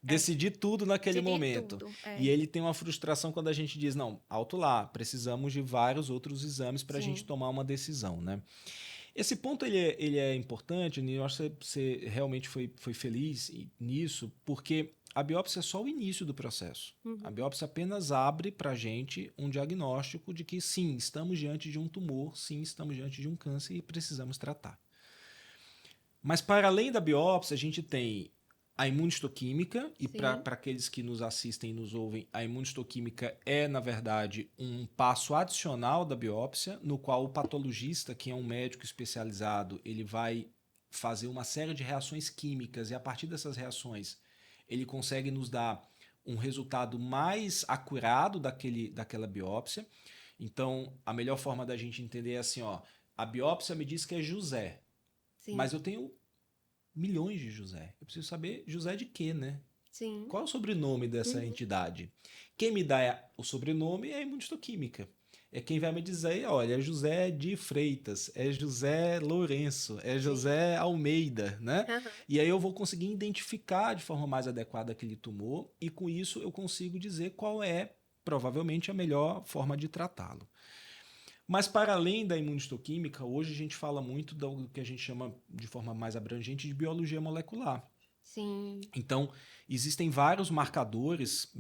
Decidir tudo naquele momento. E ele tem uma frustração quando a gente diz, não, alto lá, precisamos de vários outros exames para a gente tomar uma decisão, né? Esse ponto ele é importante, eu acho que você realmente foi feliz nisso, porque a biópsia é só o início do processo. A biópsia apenas abre para a gente um diagnóstico de que, sim, estamos diante de um tumor, sim, estamos diante de um câncer e precisamos tratar. Mas, para além da biópsia, a gente tem a imunohistoquímica, e para aqueles que nos assistem e nos ouvem, a imunohistoquímica é, na verdade, um passo adicional da biópsia, no qual o patologista, que é um médico especializado, ele vai fazer uma série de reações químicas, e a partir dessas reações ele consegue nos dar um resultado mais acurado daquela biópsia. Então, a melhor forma da gente entender é assim, a biópsia me diz que é José, mas eu tenho milhões de José. Eu preciso saber José de quê, né? Sim. Qual é o sobrenome dessa entidade? Quem me dá o sobrenome é a imunohistoquímica. É quem vai me dizer, olha, é José de Freitas, é José Lourenço, é José Almeida, né? E aí eu vou conseguir identificar de forma mais adequada aquele tumor e com isso eu consigo dizer qual é, provavelmente, a melhor forma de tratá-lo. Mas, para além da imunohistoquímica, hoje a gente fala muito do que a gente chama, de forma mais abrangente, de biologia molecular. Sim. Então, existem vários marcadores,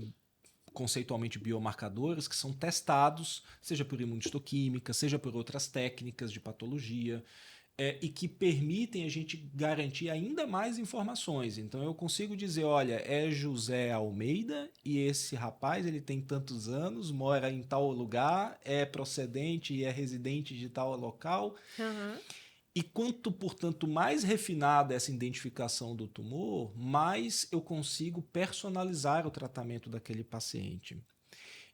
conceitualmente biomarcadores, que são testados, seja por imunohistoquímica, seja por outras técnicas de patologia, e que permitem a gente garantir ainda mais informações. Então eu consigo dizer, olha, é José Almeida e esse rapaz ele tem tantos anos, mora em tal lugar, é procedente e é residente de tal local. E portanto, mais refinada essa identificação do tumor, mais eu consigo personalizar o tratamento daquele paciente.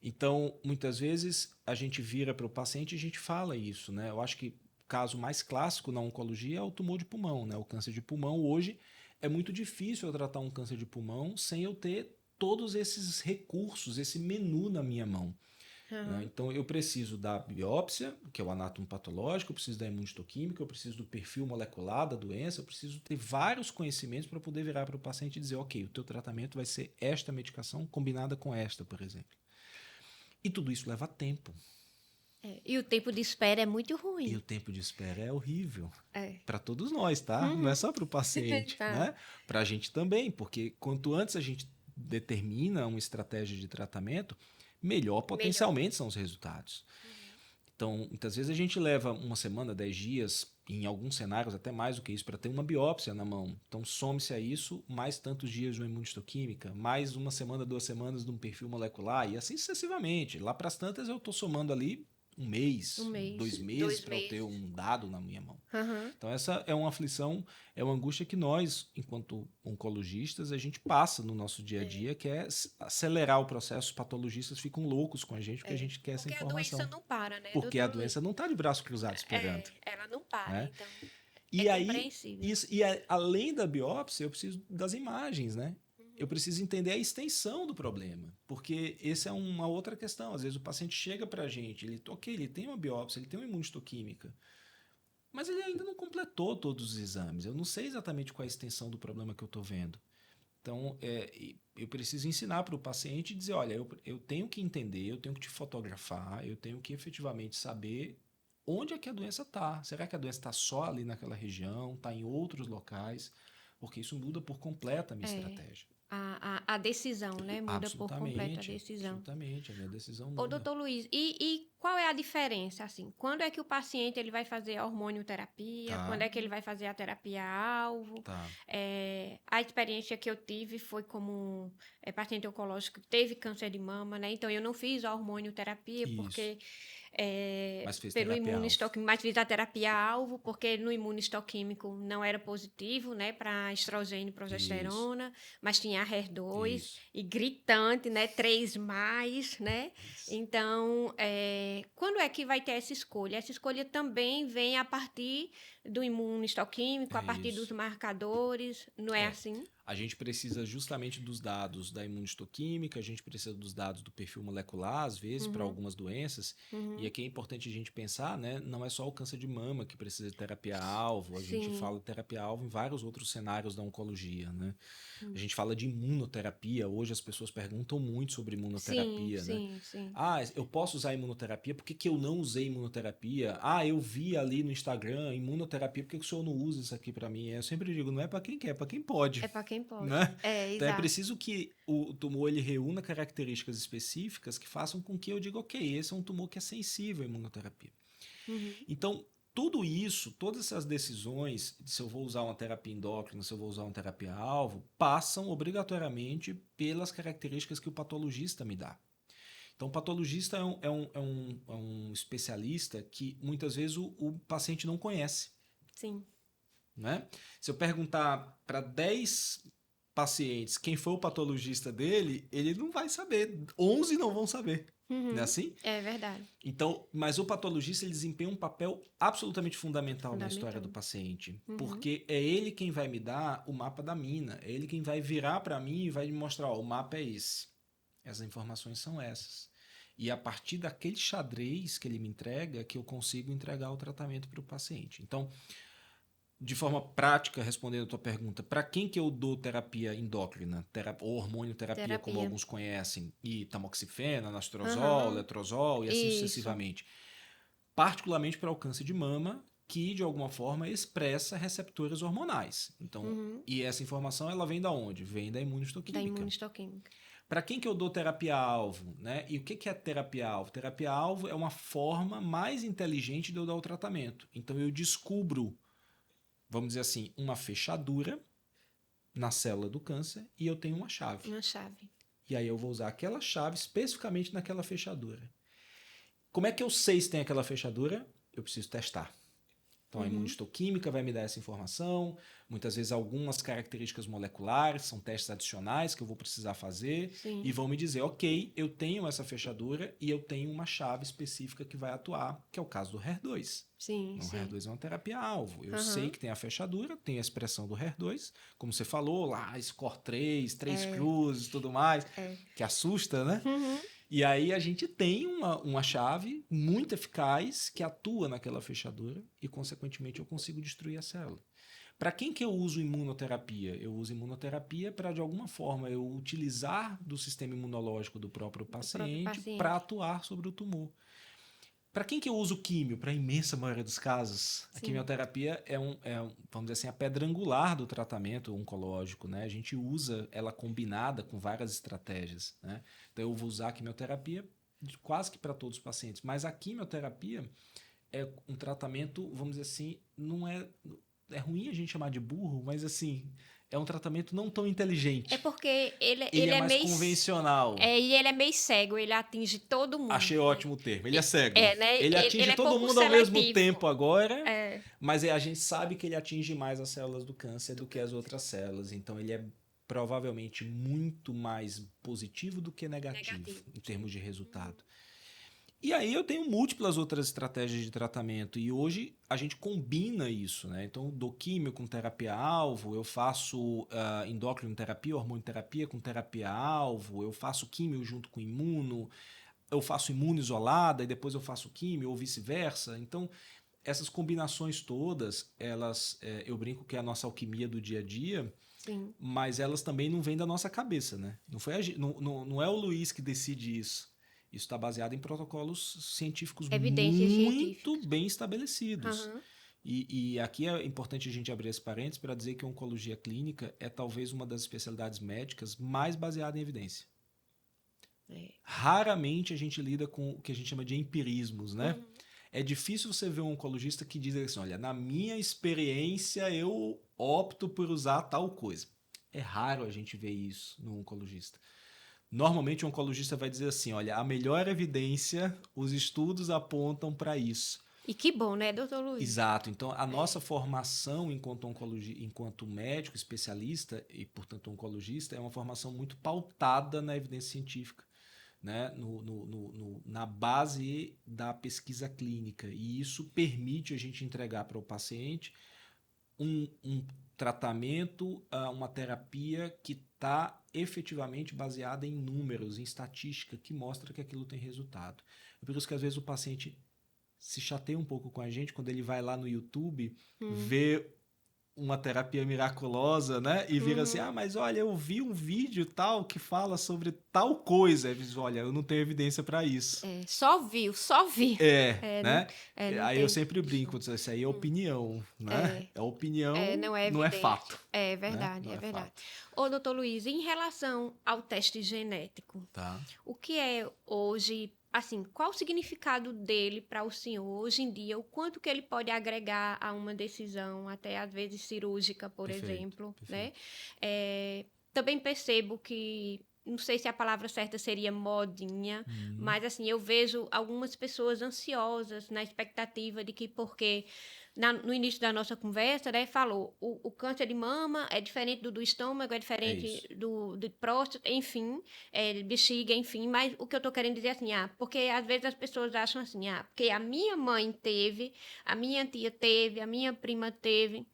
Então, muitas vezes, a gente vira para o paciente e a gente fala isso, né? Eu acho que o caso mais clássico na oncologia é o tumor de pulmão, né? O câncer de pulmão. Hoje é muito difícil eu tratar um câncer de pulmão sem eu ter todos esses recursos, esse menu na minha mão. Né? Então, eu preciso da biópsia, que é o anátomo patológico, eu preciso da imunohistoquímica, eu preciso do perfil molecular da doença, eu preciso ter vários conhecimentos para poder virar para o paciente e dizer, ok, o teu tratamento vai ser esta medicação combinada com esta, por exemplo. E tudo isso leva tempo. E o tempo de espera é muito E ruim. o tempo de espera é horrível. É. Para todos nós, tá? Não é só para o paciente, Tá. né? Para a gente também, porque quanto antes a gente determina uma estratégia de tratamento, melhor potencialmente são os resultados. Então, muitas vezes a gente leva uma semana, 10 dias, em alguns cenários até mais do que isso, para ter uma biópsia na mão. Então, some-se a isso mais tantos dias de uma imunistoquímica, mais uma semana, 2 semanas de um perfil molecular, e assim sucessivamente. Lá para as tantas eu estou somando ali um mês, 2 meses para eu ter um dado na minha mão. Uhum. Então, essa é uma aflição, é uma angústia que nós, enquanto oncologistas, a gente passa no nosso dia a dia, que é acelerar o processo. Os patologistas ficam loucos com a gente porque a gente quer essa informação. Porque a doença não para, né? Porque a doença não está de braço cruzado esperando. Ela não para, Né? então E aí, compreensível. além da biópsia, eu preciso das imagens, né? Eu preciso entender a extensão do problema, porque essa é uma outra questão. Às vezes o paciente chega para a gente, ele tem uma biópsia, ele tem uma imunistoquímica, mas ele ainda não completou todos os exames. Eu não sei exatamente qual é a extensão do problema que eu estou vendo. Então, eu preciso ensinar para o paciente e dizer, olha, eu tenho que entender, eu tenho que te fotografar, eu tenho que efetivamente saber onde é que a doença está. Será que a doença está só ali naquela região, está em outros locais? Porque isso muda por completo a minha estratégia. A decisão, né? Muda por completo a decisão. Absolutamente, a minha decisão Ô, muda. doutor Luiz, e qual é a diferença, assim? Quando é que o paciente ele vai fazer a hormonioterapia? Tá. Quando é que ele vai fazer a terapia-alvo? Tá. A experiência que eu tive foi como paciente oncológico que teve câncer de mama, né? Então, eu não fiz a hormonioterapia Isso. porque... Mas fez pelo terapia-alvo. imunistoquímico, mas fiz a terapia-alvo, porque no imunistoquímico não era positivo, né, para estrogênio e progesterona, mas tinha a HER2 Isso. e gritante, né, 3 mais, né? Isso. Então, quando é que vai ter essa escolha? Essa escolha também vem a partir do imunistoquímico, a partir Isso. dos marcadores, não é assim? A gente precisa justamente dos dados da imunistoquímica, a gente precisa dos dados do perfil molecular, às vezes, para algumas doenças. E aqui é importante a gente pensar, né? Não é só o câncer de mama que precisa de terapia-alvo, a gente fala de terapia-alvo em vários outros cenários da oncologia, né? A gente fala de imunoterapia, hoje as pessoas perguntam muito sobre imunoterapia, né? Sim. Ah, eu posso usar imunoterapia, por que eu não usei imunoterapia? Ah, eu vi ali no Instagram imunoterapia, por que o senhor não usa isso aqui para mim? Eu sempre digo, não é para quem quer, é para quem pode. É para quem pode. Né? Então exato. é preciso que o tumor ele reúna características específicas que façam com que eu diga, ok, esse é um tumor que é sensível à imunoterapia. Então, tudo isso, todas essas decisões de se eu vou usar uma terapia endócrina, se eu vou usar uma terapia-alvo, passam obrigatoriamente pelas características que o patologista me dá. Então, o patologista é um especialista que muitas vezes o paciente não conhece. Sim. Né? Se eu perguntar para 10 pacientes quem foi o patologista dele, ele não vai saber. 11 não vão saber. Não é assim? É verdade. Então, mas o patologista ele desempenha um papel absolutamente fundamental na história do paciente. Porque é ele quem vai me dar o mapa da mina. É ele quem vai virar para mim e vai me mostrar, ó, o mapa é esse. As informações são essas. E a partir daquele xadrez que ele me entrega, que eu consigo entregar o tratamento para o paciente. Então, de forma prática, respondendo a tua pergunta, para quem que eu dou terapia endócrina, ou hormonioterapia, como alguns conhecem, e tamoxifena, anastrozol, letrozol e assim sucessivamente. Particularmente para o câncer de mama, que de alguma forma expressa receptores hormonais. Então, e essa informação ela vem da onde? Vem da imunistoquímica. Da imunistoquímica. Para quem que eu dou terapia-alvo? Né? E o que é terapia-alvo? Terapia-alvo é uma forma mais inteligente de eu dar o tratamento. Então, eu descubro, vamos dizer assim, uma fechadura na célula do câncer e eu tenho uma chave. Uma chave. E aí eu vou usar aquela chave especificamente naquela fechadura. Como é que eu sei se tem aquela fechadura? Eu preciso testar. Então, a imunistoquímica vai me dar essa informação, muitas vezes algumas características moleculares, são testes adicionais que eu vou precisar fazer e vão me dizer, ok, eu tenho essa fechadura e eu tenho uma chave específica que vai atuar, que é o caso do HER2. Sim. O HER2 é uma terapia-alvo. Eu sei que tem a fechadura, tem a expressão do HER2, como você falou lá, score 3 cruzes e tudo mais, que assusta, né? E aí a gente tem uma chave muito eficaz que atua naquela fechadura e, consequentemente, eu consigo destruir a célula. Para quem que eu uso imunoterapia? Eu uso imunoterapia para, de alguma forma, eu utilizar do sistema imunológico do próprio paciente para atuar sobre o tumor. Para quem que eu uso químio? Para a imensa maioria dos casos, a Sim. quimioterapia vamos dizer assim, a pedra angular do tratamento oncológico, né? A gente usa ela combinada com várias estratégias, né? Então eu vou usar a quimioterapia quase que para todos os pacientes, mas a quimioterapia é um tratamento, vamos dizer assim, não é ruim a gente chamar de burro, mas assim, é um tratamento não tão inteligente. É porque ele Ele é é mais meio... convencional. E ele é meio cego, ele atinge todo mundo. Achei ótimo o termo. Ele é cego. Né? Ele atinge é todo pouco mundo ao mesmo seletivo. tempo agora, É. mas a gente sabe que ele atinge mais as células do câncer do que as outras células. Então ele é provavelmente muito mais positivo do que negativo. Em termos de resultado. E aí eu tenho múltiplas outras estratégias de tratamento e hoje a gente combina isso, né? Então, dou químio com terapia-alvo, eu faço endócrino-terapia, hormonioterapia com terapia-alvo, eu faço químio junto com imuno, eu faço imuno isolada e depois eu faço químio ou vice-versa. Então, essas combinações todas, elas, eu brinco que é a nossa alquimia do dia a dia, Sim. mas elas também não vêm da nossa cabeça, né? Não é o Luiz que decide isso. Isso está baseado em protocolos científicos Evidências muito científicas. bem estabelecidos. Uhum. E aqui é importante a gente abrir esse parênteses para dizer que a oncologia clínica é talvez uma das especialidades médicas mais baseada em evidência. Raramente a gente lida com o que a gente chama de empirismos, né? Uhum. É difícil você ver um oncologista que diz assim, olha, na minha experiência eu opto por usar tal coisa. É raro a gente ver isso no oncologista. Normalmente o oncologista vai dizer assim, olha, a melhor evidência, os estudos apontam para isso. E que bom, né, doutor Luiz? Exato. Então, a nossa formação enquanto médico especialista e, portanto, oncologista, é uma formação muito pautada na evidência científica, né? Na base da pesquisa clínica. E isso permite a gente entregar para o paciente um tratamento, uma terapia que está efetivamente baseada em números, em estatística, que mostra que aquilo tem resultado. É por isso que às vezes o paciente se chateia um pouco com a gente quando ele vai lá no YouTube ver uma terapia miraculosa, né? E vira assim, mas olha, eu vi um vídeo tal que fala sobre tal coisa. Aí diz, olha, eu não tenho evidência para isso. Só vi. Né? Não aí tem... eu sempre brinco, isso aí é opinião, né? É opinião, não é fato. É verdade, né? é verdade. Ô, doutor Luiz, em relação ao teste genético, o que é hoje... Assim, qual o significado dele para o senhor hoje em dia? O quanto que ele pode agregar a uma decisão, até às vezes cirúrgica, por exemplo, né? Também percebo que, não sei se a palavra certa seria modinha, mas assim, eu vejo algumas pessoas ansiosas na expectativa de que porque... no início da nossa conversa, né, falou, o câncer de mama é diferente do estômago, é diferente do próstata, enfim, bexiga, enfim, mas o que eu tô querendo dizer é assim, porque às vezes as pessoas acham assim, porque a minha mãe teve, a minha tia teve, a minha prima teve,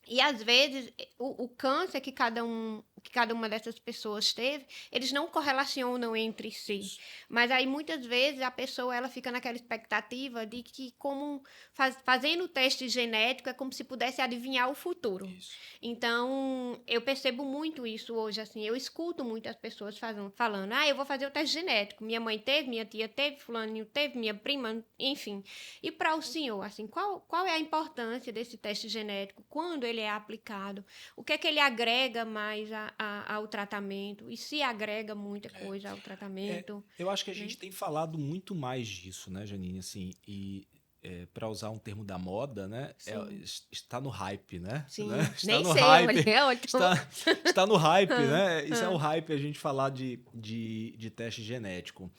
e às vezes o câncer que cada uma dessas pessoas teve, eles não correlacionam entre si. Isso. Mas aí muitas vezes a pessoa ela fica naquela expectativa de que como fazendo o teste genético é como se pudesse adivinhar o futuro. Isso. Então, eu percebo muito isso hoje, assim, eu escuto muitas pessoas falando, eu vou fazer o teste genético, minha mãe teve, minha tia teve, fulaninho teve, minha prima, enfim. E para o senhor, assim, qual é a importância desse teste genético? Quando ele é aplicado? O que é que ele agrega mais ao tratamento? E se agrega muita coisa ao tratamento? Eu acho que a gente tem falado muito mais disso, né, Janine? Assim, para usar um termo da moda, né? Está no hype, né? Sim. Né? Está Nem no sei, hype. Está no hype, né? Isso é o hype, a gente falar de teste genético.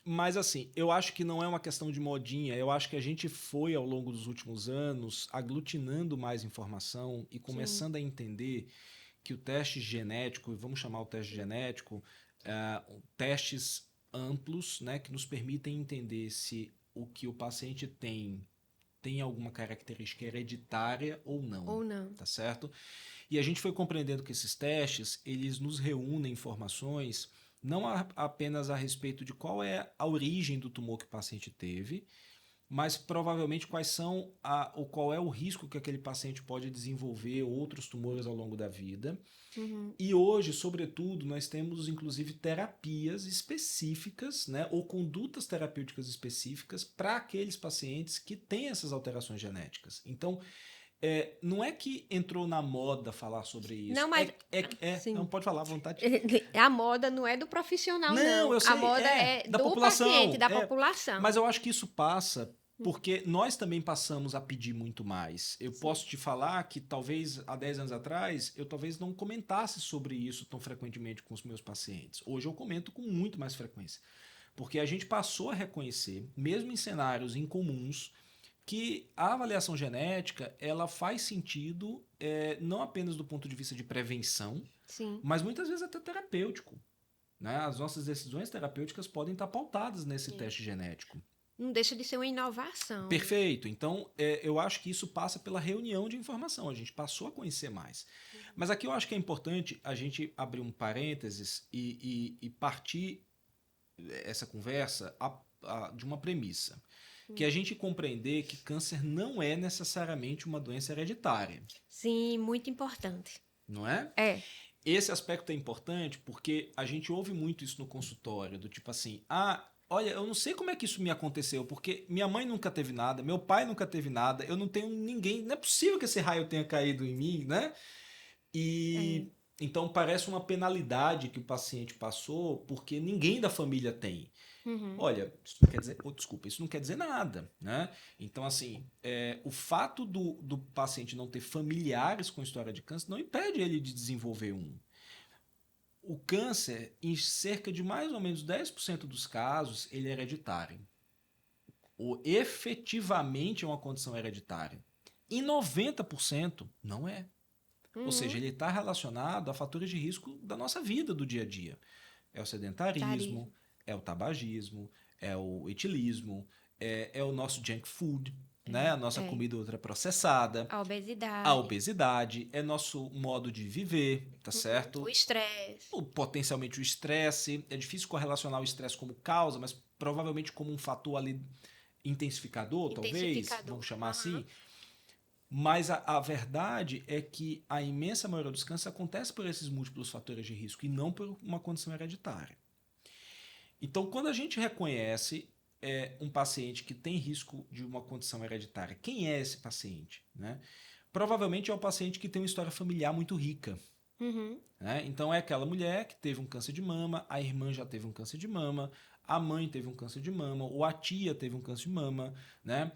Mas assim, eu acho que não é uma questão de modinha, eu acho que a gente foi ao longo dos últimos anos aglutinando mais informação e começando a entender que o teste genético, vamos chamar o teste genético, testes amplos, né, que nos permitem entender se o que o paciente tem alguma característica hereditária ou não. Ou não. Tá certo? E a gente foi compreendendo que esses testes, eles nos reúnem informações não apenas a respeito de qual é a origem do tumor que o paciente teve, mas provavelmente qual é o risco que aquele paciente pode desenvolver outros tumores ao longo da vida. E hoje, sobretudo, nós temos inclusive terapias específicas, né, ou condutas terapêuticas específicas para aqueles pacientes que têm essas alterações genéticas. Então, não é que entrou na moda falar sobre isso. Não, mas não pode falar à vontade. A moda não é do profissional, não. Eu sei, a moda é da do população, paciente, da população. Mas eu acho que isso passa porque nós também passamos a pedir muito mais. Eu posso te falar que talvez há 10 anos atrás eu talvez não comentasse sobre isso tão frequentemente com os meus pacientes. Hoje eu comento com muito mais frequência. Porque a gente passou a reconhecer, mesmo em cenários incomuns, que a avaliação genética ela faz sentido não apenas do ponto de vista de prevenção, mas muitas vezes até terapêutico. Né? As nossas decisões terapêuticas podem estar pautadas nesse teste genético. Não deixa de ser uma inovação. Perfeito. Então, eu acho que isso passa pela reunião de informação. A gente passou a conhecer mais. Mas aqui eu acho que é importante a gente abrir um parênteses e partir essa conversa de uma premissa. Que a gente compreender que câncer não é necessariamente uma doença hereditária. Sim, muito importante. Não é? É. Esse aspecto é importante porque a gente ouve muito isso no consultório, do tipo assim, olha, eu não sei como é que isso me aconteceu, porque minha mãe nunca teve nada, meu pai nunca teve nada, eu não tenho ninguém, não é possível que esse raio tenha caído em mim, né? E então parece uma penalidade que o paciente passou porque ninguém da família tem. Olha, isso não quer dizer, desculpa, isso não quer dizer nada, né? Então, assim, o fato do paciente não ter familiares com história de câncer não impede ele de desenvolver um. O câncer, em cerca de mais ou menos 10% dos casos, ele é hereditário. Ou efetivamente é uma condição hereditária. Em 90% não é. Ou seja, ele está relacionado a fatores de risco da nossa vida, do dia a dia. É o sedentarismo, é o tabagismo, é o etilismo, é o nosso junk food, né? A nossa comida ultraprocessada. A obesidade. É nosso modo de viver, tá certo? O estresse. Potencialmente o estresse. É difícil correlacionar o estresse como causa, mas provavelmente como um fator ali intensificador, talvez, vamos chamar assim. Mas a verdade é que a imensa maioria dos cânceres acontece por esses múltiplos fatores de risco e não por uma condição hereditária. Então, quando a gente reconhece um paciente que tem risco de uma condição hereditária, quem é esse paciente? Né? Provavelmente é um paciente que tem uma história familiar muito rica. Né? Então, é aquela mulher que teve um câncer de mama, a irmã já teve um câncer de mama, a mãe teve um câncer de mama, ou a tia teve um câncer de mama, né?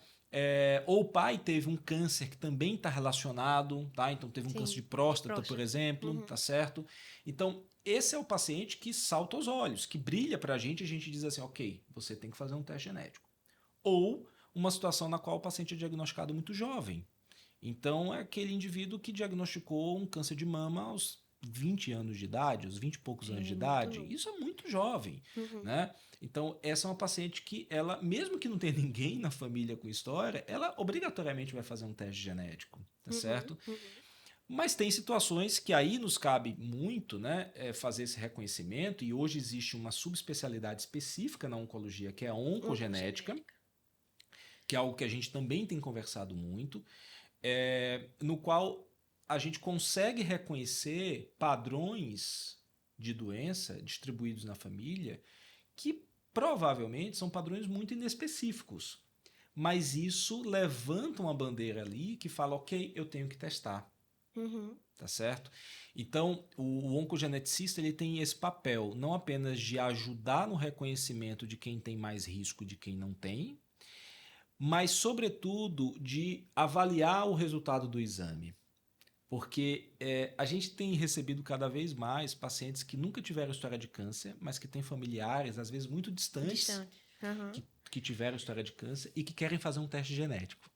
Ou o pai teve um câncer que também está relacionado, tá? Então teve um câncer de próstata, por exemplo, tá certo? Então, esse é o paciente que salta aos olhos, que brilha para a gente diz assim, ok, você tem que fazer um teste genético. Ou uma situação na qual o paciente é diagnosticado muito jovem. Então, é aquele indivíduo que diagnosticou um câncer de mama aos 20 anos de idade, aos 20 e poucos anos de idade. Isso é muito jovem, né? Então, essa é uma paciente que ela, mesmo que não tenha ninguém na família com história, ela obrigatoriamente vai fazer um teste genético, tá certo? Mas tem situações que aí nos cabe muito, né, fazer esse reconhecimento, e hoje existe uma subespecialidade específica na oncologia, que é a oncogenética, que é algo que a gente também tem conversado muito, no qual a gente consegue reconhecer padrões de doença distribuídos na família que provavelmente são padrões muito inespecíficos. Mas isso levanta uma bandeira ali que fala, ok, eu tenho que testar. Tá certo? Então, o oncogeneticista ele tem esse papel, não apenas de ajudar no reconhecimento de quem tem mais risco e de quem não tem, mas, sobretudo, de avaliar o resultado do exame. Porque a gente tem recebido cada vez mais pacientes que nunca tiveram história de câncer, mas que têm familiares, às vezes muito distantes, que tiveram história de câncer e que querem fazer um teste genético.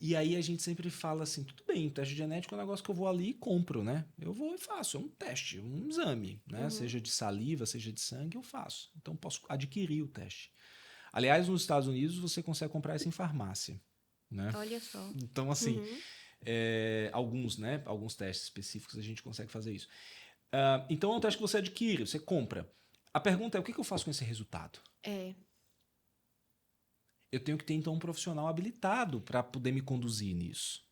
E aí a gente sempre fala assim, tudo bem, teste genético é um negócio que eu vou ali e compro, né? Eu vou e faço, é um teste, um exame, né? Seja de saliva, seja de sangue, eu faço. Então posso adquirir o teste. Aliás, nos Estados Unidos você consegue comprar isso em farmácia, né? Olha só. Então, assim, alguns testes específicos a gente consegue fazer isso. Então é um teste que você adquire, você compra. A pergunta é, o que eu faço com esse resultado? eu tenho que ter, então, um profissional habilitado para poder me conduzir nisso.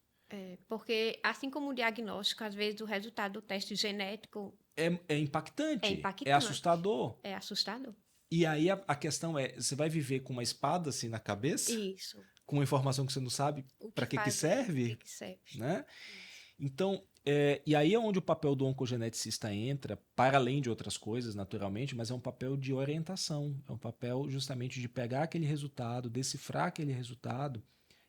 Porque, assim como o diagnóstico, às vezes o resultado do teste genético É impactante, é impactante. é assustador. É assustador. E aí a questão é, você vai viver com uma espada assim na cabeça? Isso. Com uma informação que você não sabe para que serve? O que serve. Né? Então, e aí é onde o papel do oncogeneticista entra, para além de outras coisas, naturalmente, mas é um papel de orientação, é um papel justamente de pegar aquele resultado, decifrar aquele resultado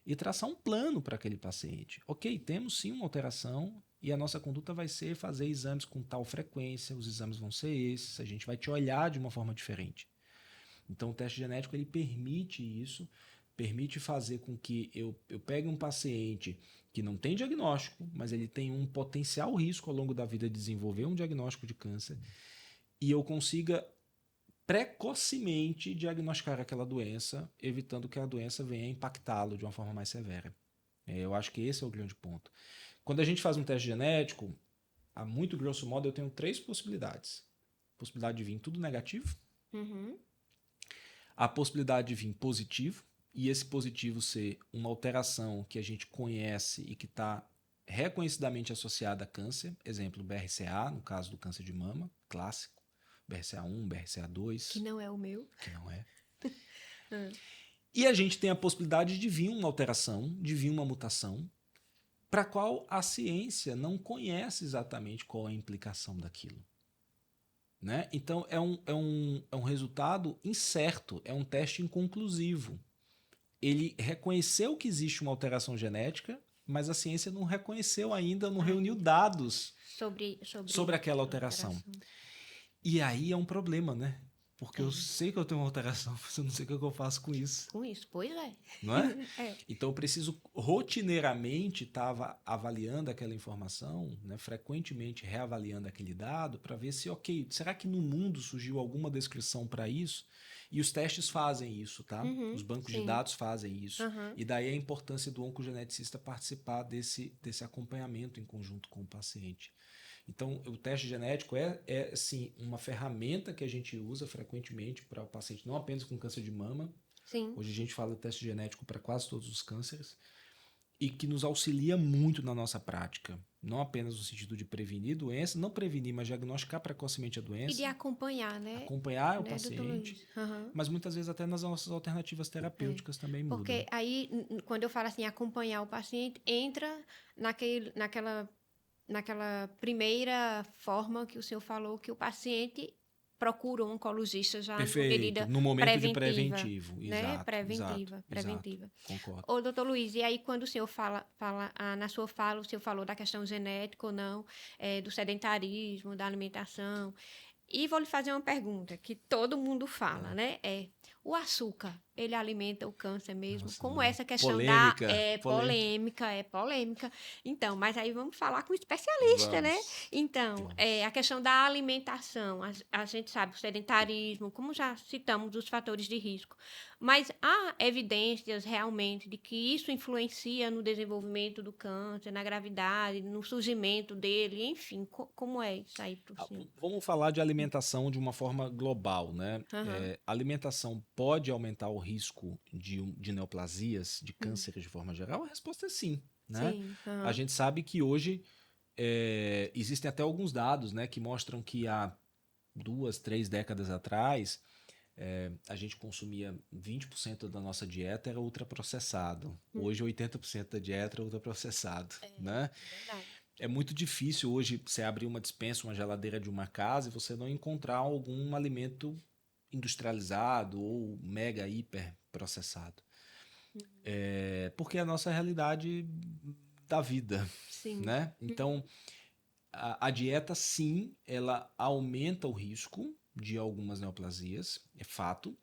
e traçar um plano para aquele paciente. Ok, temos sim uma alteração e a nossa conduta vai ser fazer exames com tal frequência, os exames vão ser esses, a gente vai te olhar de uma forma diferente. Então, o teste genético ele permite isso, permite fazer com que eu pegue um paciente que não tem diagnóstico, mas ele tem um potencial risco ao longo da vida de desenvolver um diagnóstico de câncer, e eu consiga precocemente diagnosticar aquela doença, evitando que a doença venha impactá-lo de uma forma mais severa. Eu acho que esse é o grande ponto. Quando a gente faz um teste genético, a muito grosso modo, eu tenho 3 possibilidades. Possibilidade de vir tudo negativo, a possibilidade de vir positivo, e esse positivo ser uma alteração que a gente conhece e que está reconhecidamente associada a câncer, exemplo, BRCA, no caso do câncer de mama, clássico, BRCA1, BRCA2. Que não é o meu. Que não é. E a gente tem a possibilidade de vir uma alteração, de vir uma mutação, para a qual a ciência não conhece exatamente qual é a implicação daquilo. Né? Então, é um resultado incerto, é um teste inconclusivo. Ele reconheceu que existe uma alteração genética, mas a ciência não reconheceu ainda, não reuniu dados sobre aquela alteração. E aí é um problema, né? Porque eu sei que eu tenho uma alteração, mas eu não sei o que eu faço com isso. Com isso, pois é. Não é? Então eu preciso rotineiramente estar avaliando aquela informação, né? Frequentemente reavaliando aquele dado para ver se, ok, será que no mundo surgiu alguma descrição para isso? E os testes fazem isso, tá? Os bancos de dados fazem isso. E daí a importância do oncogeneticista participar desse acompanhamento em conjunto com o paciente. Então, o teste genético é sim, uma ferramenta que a gente usa frequentemente para o paciente, não apenas com câncer de mama. Sim. Hoje a gente fala de teste genético para quase todos os cânceres e que nos auxilia muito na nossa prática. Não apenas no sentido de prevenir doença, não prevenir, mas diagnosticar precocemente a doença. E de acompanhar, né? Acompanhar o paciente, mas muitas vezes até nas nossas alternativas terapêuticas também mudam. Porque aí, quando eu falo assim, acompanhar o paciente, entra naquela primeira forma que o senhor falou, que o paciente procura um oncologista já no momento preventivo. Né? Exato, preventiva. Exato. Concordo. Ô, doutor Luiz, e aí quando o senhor fala na sua fala, o senhor falou da questão genética ou não, do sedentarismo, da alimentação, e vou lhe fazer uma pergunta que todo mundo fala, né? O açúcar, ele alimenta o câncer mesmo? Nossa, como essa questão polêmica. Então, mas aí vamos falar com o especialista, né? Então, a questão da alimentação, a gente sabe o sedentarismo, como já citamos os fatores de risco, mas há evidências realmente de que isso influencia no desenvolvimento do câncer, na gravidade, no surgimento dele, enfim, como é isso aí para o senhor? Vamos falar de alimentação de uma forma global, né? A alimentação pode aumentar o risco de neoplasias, de cânceres de forma geral? A resposta é sim, né? Sim. A gente sabe que hoje existem até alguns dados, né, que mostram que há 2, 3 décadas atrás a gente consumia 20% da nossa dieta era ultraprocessado. Hoje 80% da dieta é ultraprocessado, né? Verdade. É muito difícil hoje você abrir uma despensa, uma geladeira de uma casa e você não encontrar algum alimento industrializado ou mega hiper processado. Porque é a nossa realidade da vida. Sim. Né? Então, a dieta, sim, ela aumenta o risco de algumas neoplasias, é fato.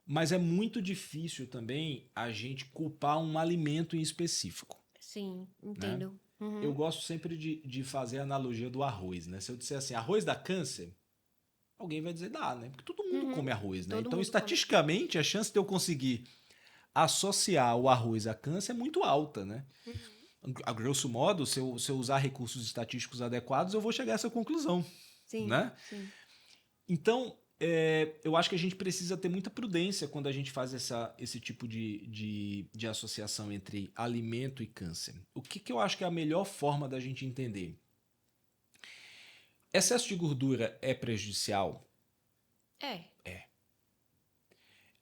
Mas é muito difícil também a gente culpar um alimento em específico. Sim, entendo. Né? Eu gosto sempre de fazer a analogia do arroz. Né? Se eu disser assim, arroz dá câncer, alguém vai dizer dá, né? Porque todo mundo come arroz. Né? Então, estatisticamente, a chance de eu conseguir associar o arroz a câncer é muito alta. Né? A grosso modo, se eu usar recursos estatísticos adequados, eu vou chegar a essa conclusão. Sim, né? sim. Então, eu acho que a gente precisa ter muita prudência quando a gente faz esse tipo de associação entre alimento e câncer. O que eu acho que é a melhor forma da gente entender? Excesso de gordura é prejudicial? É.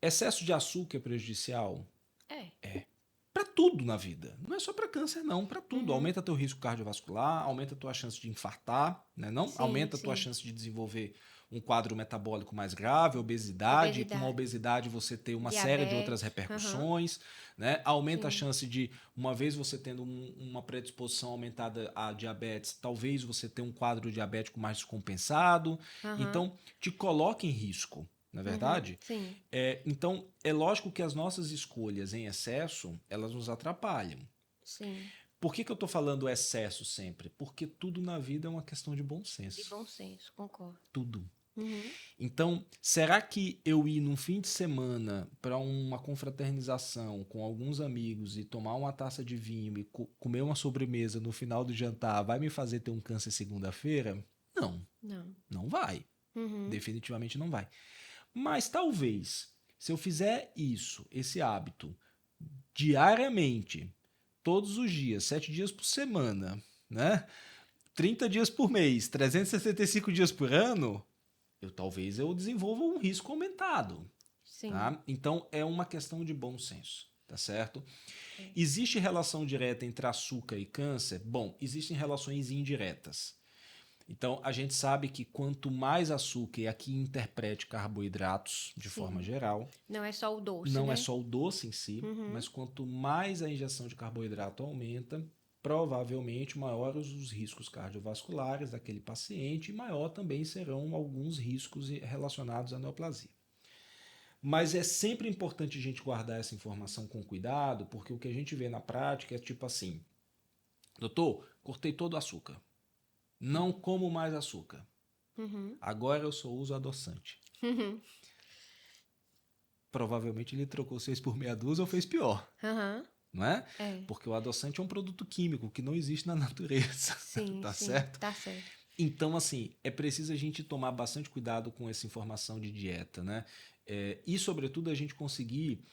Excesso de açúcar é prejudicial? É. Para tudo na vida. Não é só para câncer, não. Para tudo. Aumenta teu risco cardiovascular, aumenta tua chance de infartar, né? Não? Sim, Aumenta tua sim. chance de desenvolver um quadro metabólico mais grave, obesidade. Com a obesidade você ter uma série de outras repercussões, né? Aumenta a chance de, uma vez você tendo uma predisposição aumentada a diabetes, talvez você tenha um quadro diabético mais descompensado. Então, te coloca em risco. Na verdade? Sim. Então, é lógico que as nossas escolhas em excesso, elas nos atrapalham. Sim. Por que eu estou falando excesso sempre? Porque tudo na vida é uma questão de bom senso. De bom senso, concordo. Tudo. Então, será que eu ir num fim de semana para uma confraternização com alguns amigos e tomar uma taça de vinho e comer uma sobremesa no final do jantar vai me fazer ter um câncer segunda-feira? Não. Não vai. Definitivamente não vai. Mas talvez, se eu fizer esse hábito, diariamente, todos os dias, 7 dias por semana, né? 30 dias por mês, 365 dias por ano, talvez eu desenvolva um risco aumentado. Sim. Tá? Então, é uma questão de bom senso, tá certo? Existe relação direta entre açúcar e câncer? Bom, existem relações indiretas. Então, a gente sabe que quanto mais açúcar, e aqui interprete carboidratos de forma geral. Não é só o doce, Não né? é só o doce em si, mas quanto mais a injeção de carboidrato aumenta, provavelmente maiores os riscos cardiovasculares daquele paciente e maior também serão alguns riscos relacionados à neoplasia. Mas é sempre importante a gente guardar essa informação com cuidado, porque o que a gente vê na prática é tipo assim: doutor, cortei todo o açúcar. Não como mais açúcar. Agora eu só uso adoçante. Provavelmente ele trocou 6 por meia dúzia ou fez pior. Não é? Porque o adoçante é um produto químico que não existe na natureza. Sim, tá sim, certo? tá certo. Então, assim, é preciso a gente tomar bastante cuidado com essa informação de dieta, né? E, sobretudo, a gente conseguir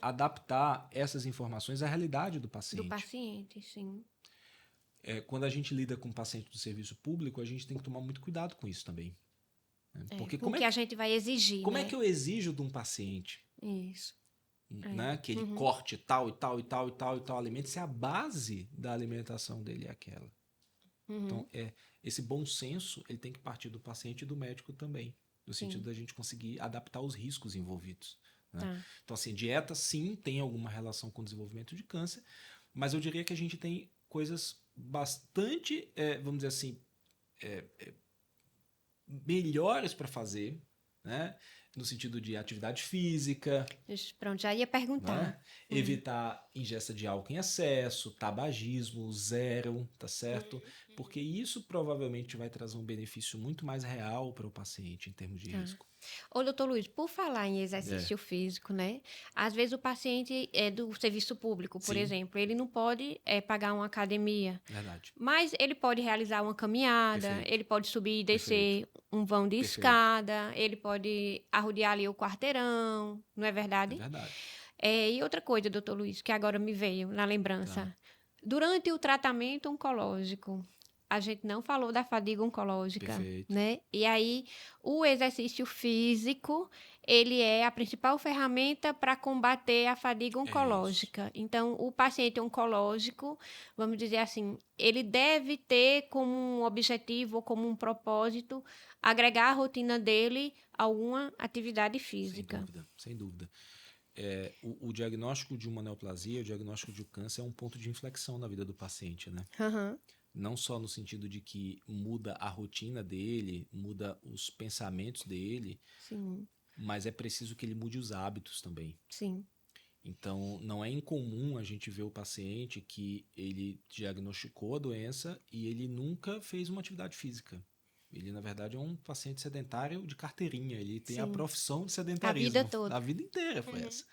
adaptar essas informações à realidade do paciente. Do paciente, sim. Quando a gente lida com paciente do serviço público, a gente tem que tomar muito cuidado com isso também. Né? Porque Com o que a gente vai exigir, como né? é que eu exijo de um paciente? Isso. Né? Que ele corte tal e tal e tal e tal e tal alimento, se a base da alimentação dele é aquela. Então, esse bom senso ele tem que partir do paciente e do médico também, no sentido da gente conseguir adaptar os riscos envolvidos. Né? Então, assim, dieta sim tem alguma relação com o desenvolvimento de câncer, mas eu diria que a gente tem coisas bastante, vamos dizer assim, melhores para fazer, né? No sentido de atividade física. Pronto, já ia perguntar. Né? Evitar ingesta de álcool em excesso, tabagismo, zero, tá certo? Porque isso provavelmente vai trazer um benefício muito mais real para o paciente em termos de risco. Ô, doutor Luiz, por falar em exercício físico, né? Às vezes o paciente é do serviço público, por exemplo, ele não pode pagar uma academia. Verdade. Mas ele pode realizar uma caminhada, ele pode subir e descer um vão de escada, ele pode arrodear ali o quarteirão, não é verdade? É verdade. E outra coisa, doutor Luiz, que agora me veio na lembrança. Durante o tratamento oncológico, a gente não falou da fadiga oncológica, né? E aí, o exercício físico, ele é a principal ferramenta para combater a fadiga oncológica. Então, o paciente oncológico, vamos dizer assim, ele deve ter como um objetivo ou como um propósito agregar à rotina dele alguma atividade física. Sem dúvida. O diagnóstico de uma neoplasia, o diagnóstico de um câncer é um ponto de inflexão na vida do paciente, né? Não só no sentido de que muda a rotina dele, muda os pensamentos dele, mas é preciso que ele mude os hábitos também. Então, não é incomum a gente ver o paciente que ele diagnosticou a doença e ele nunca fez uma atividade física. Ele, na verdade, é um paciente sedentário de carteirinha. Ele tem a profissão de sedentarismo. A vida toda. A vida inteira foi essa.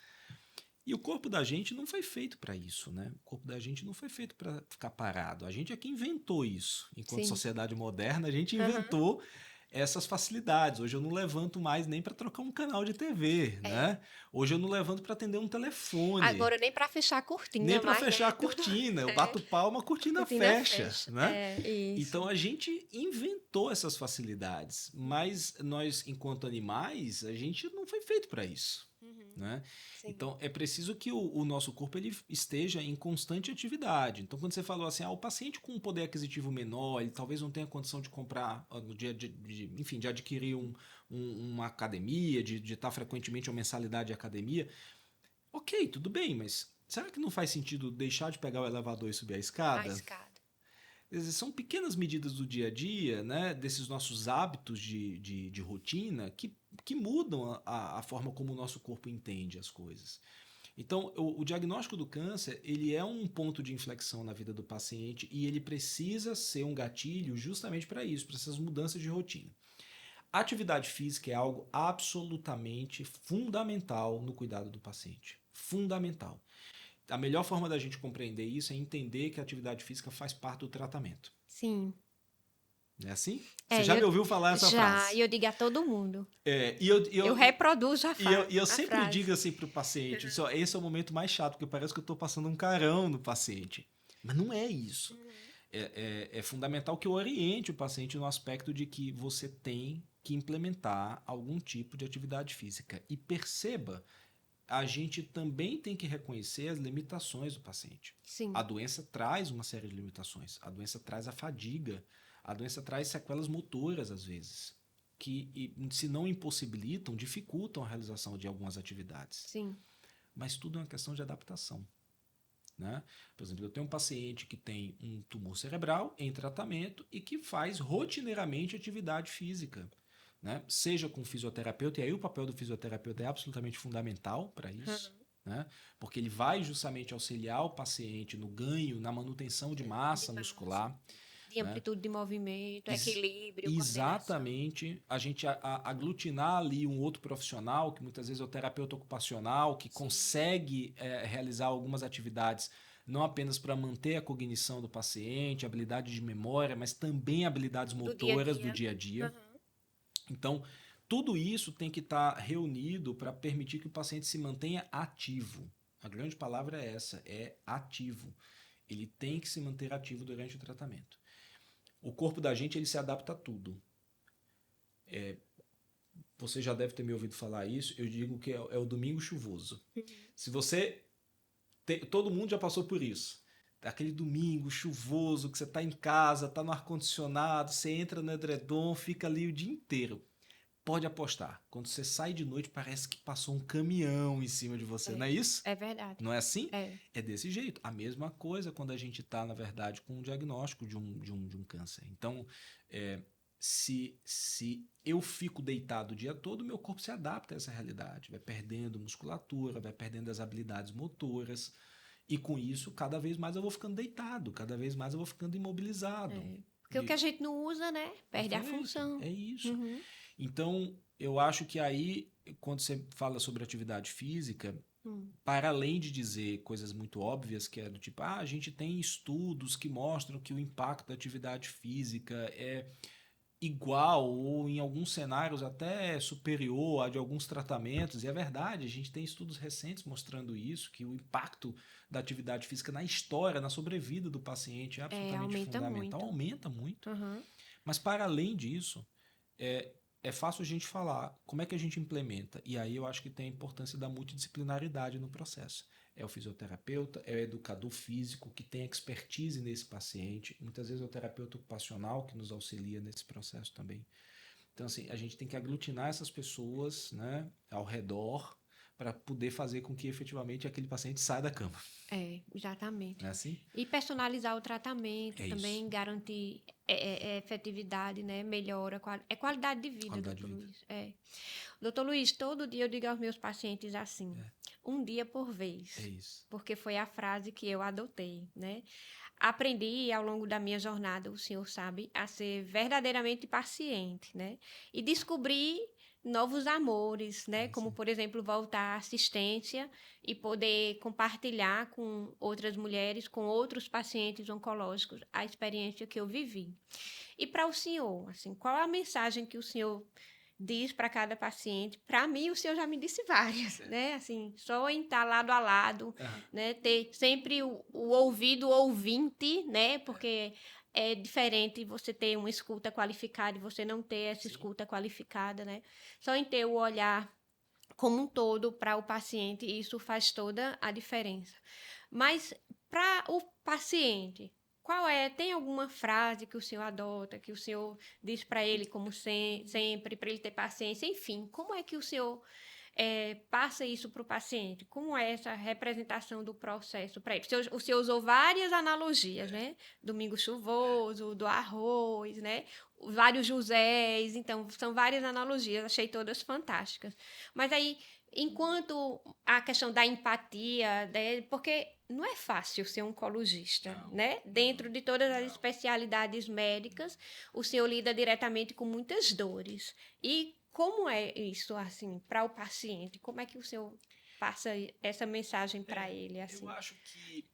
E o corpo da gente não foi feito para isso, né? O corpo da gente não foi feito para ficar parado. A gente é que inventou isso. Enquanto sociedade moderna, a gente inventou essas facilidades. Hoje eu não levanto mais nem para trocar um canal de TV, né? Hoje eu não levanto para atender um telefone. Agora nem para fechar a cortina, nem para mais, fechar né? a cortina. Eu bato palma, a cortina fecha, né? Isso. Então a gente inventou essas facilidades, mas nós, enquanto animais, a gente não foi feito para isso. Né? Então é preciso que o nosso corpo ele esteja em constante atividade. Então quando você falou assim, o paciente com um poder aquisitivo menor, ele talvez não tenha condição de comprar, enfim, de adquirir uma academia, de estar frequentemente uma mensalidade de academia. Ok, tudo bem, mas será que não faz sentido deixar de pegar o elevador e subir a escada? A escada. São pequenas medidas do dia a dia, né, desses nossos hábitos de rotina que mudam a forma como o nosso corpo entende as coisas. Então, o diagnóstico do câncer, ele é um ponto de inflexão na vida do paciente e ele precisa ser um gatilho justamente para isso, para essas mudanças de rotina. A atividade física é algo absolutamente fundamental no cuidado do paciente. Fundamental. A melhor forma da gente compreender isso é entender que a atividade física faz parte do tratamento. Sim. Não é assim? Você já me ouviu falar essa frase? Já, e eu digo a todo mundo. Eu reproduzo a frase. E eu sempre digo assim para o paciente, esse é o momento mais chato, porque parece que eu estou passando um carão no paciente. Mas não é isso. É fundamental que eu oriente o paciente no aspecto de que você tem que implementar algum tipo de atividade física. E perceba, a gente também tem que reconhecer as limitações do paciente. Sim. A doença traz uma série de limitações. A doença traz a fadiga. A doença traz sequelas motoras, às vezes, que, se não impossibilitam, dificultam a realização de algumas atividades. Sim. Mas tudo é uma questão de adaptação. Né? Por exemplo, eu tenho um paciente que tem um tumor cerebral em tratamento e que faz rotineiramente atividade física. Né? Seja com fisioterapeuta, e aí o papel do fisioterapeuta é absolutamente fundamental para isso, né? Porque ele vai justamente auxiliar o paciente no ganho, na manutenção de massa muscular. De amplitude de movimento, equilíbrio, exatamente. A gente aglutinar ali um outro profissional, que muitas vezes é o terapeuta ocupacional, que consegue realizar algumas atividades não apenas para manter a cognição do paciente, habilidade de memória, mas também habilidades motoras do dia a dia. Então, tudo isso tem que estar reunido para permitir que o paciente se mantenha ativo. A grande palavra é essa, é ativo. Ele tem que se manter ativo durante o tratamento. O corpo da gente ele se adapta a tudo. Você já deve ter me ouvido falar isso, eu digo que é o domingo chuvoso. Se você... todo mundo já passou por isso. Aquele domingo chuvoso, que você está em casa, está no ar-condicionado, você entra no edredom, fica ali o dia inteiro. Pode apostar. Quando você sai de noite, parece que passou um caminhão em cima de você, não é isso? É verdade. Não é assim? É desse jeito. A mesma coisa quando a gente está, na verdade, com um diagnóstico de um câncer. Então, se eu fico deitado o dia todo, meu corpo se adapta a essa realidade. Vai perdendo musculatura, vai perdendo as habilidades motoras. E com isso, cada vez mais eu vou ficando deitado, cada vez mais eu vou ficando imobilizado. Porque o que a gente não usa, né? Perde a função. É isso. Então, eu acho que aí, quando você fala sobre atividade física, para além de dizer coisas muito óbvias, que é do tipo, a gente tem estudos que mostram que o impacto da atividade física é igual ou em alguns cenários até superior a de alguns tratamentos, e é verdade, a gente tem estudos recentes mostrando isso, que o impacto da atividade física na história, na sobrevida do paciente é absolutamente fundamental, aumenta muito. Mas para além disso, é fácil a gente falar como é que a gente implementa, e aí eu acho que tem a importância da multidisciplinaridade no processo. É o fisioterapeuta, é o educador físico que tem expertise nesse paciente, muitas vezes é o terapeuta ocupacional que nos auxilia nesse processo também. Então, assim, a gente tem que aglutinar essas pessoas, né, ao redor para poder fazer com que efetivamente aquele paciente saia da cama. Exatamente. Não é assim? E personalizar o tratamento também, isso. Garantir efetividade, né? Melhora, qualidade de vida, doutor Luiz. Doutor Luiz, todo dia eu digo aos meus pacientes assim, um dia por vez. É isso. Porque foi a frase que eu adotei, né? Aprendi ao longo da minha jornada, o senhor sabe, a ser verdadeiramente paciente, né? E descobri novos amores, né? Como, por exemplo, voltar à assistência e poder compartilhar com outras mulheres, com outros pacientes oncológicos, a experiência que eu vivi. E para o senhor, assim, qual a mensagem que o senhor diz para cada paciente? Para mim, o senhor já me disse várias, né? Assim, só em estar lado a lado, né? Ter sempre o ouvido ouvinte, né? Porque é diferente você ter uma escuta qualificada e você não ter essa escuta qualificada, né? Só em ter o olhar como um todo para o paciente, isso faz toda a diferença. Mas para o paciente, tem alguma frase que o senhor adota, que o senhor diz para ele como sempre, para ele ter paciência, enfim, como é que o senhor passa isso para o paciente? Como é essa representação do processo para ele? O senhor usou várias analogias, né? Domingo chuvoso, do arroz, né? Vários Josés, então são várias analogias, achei todas fantásticas. Mas aí, enquanto a questão da empatia, né? Porque não é fácil ser oncologista, né? Dentro de todas as especialidades médicas, o senhor lida diretamente com muitas dores. E como é isso, assim, para o paciente? Como é que o senhor passa essa mensagem para ele, assim? Eu acho que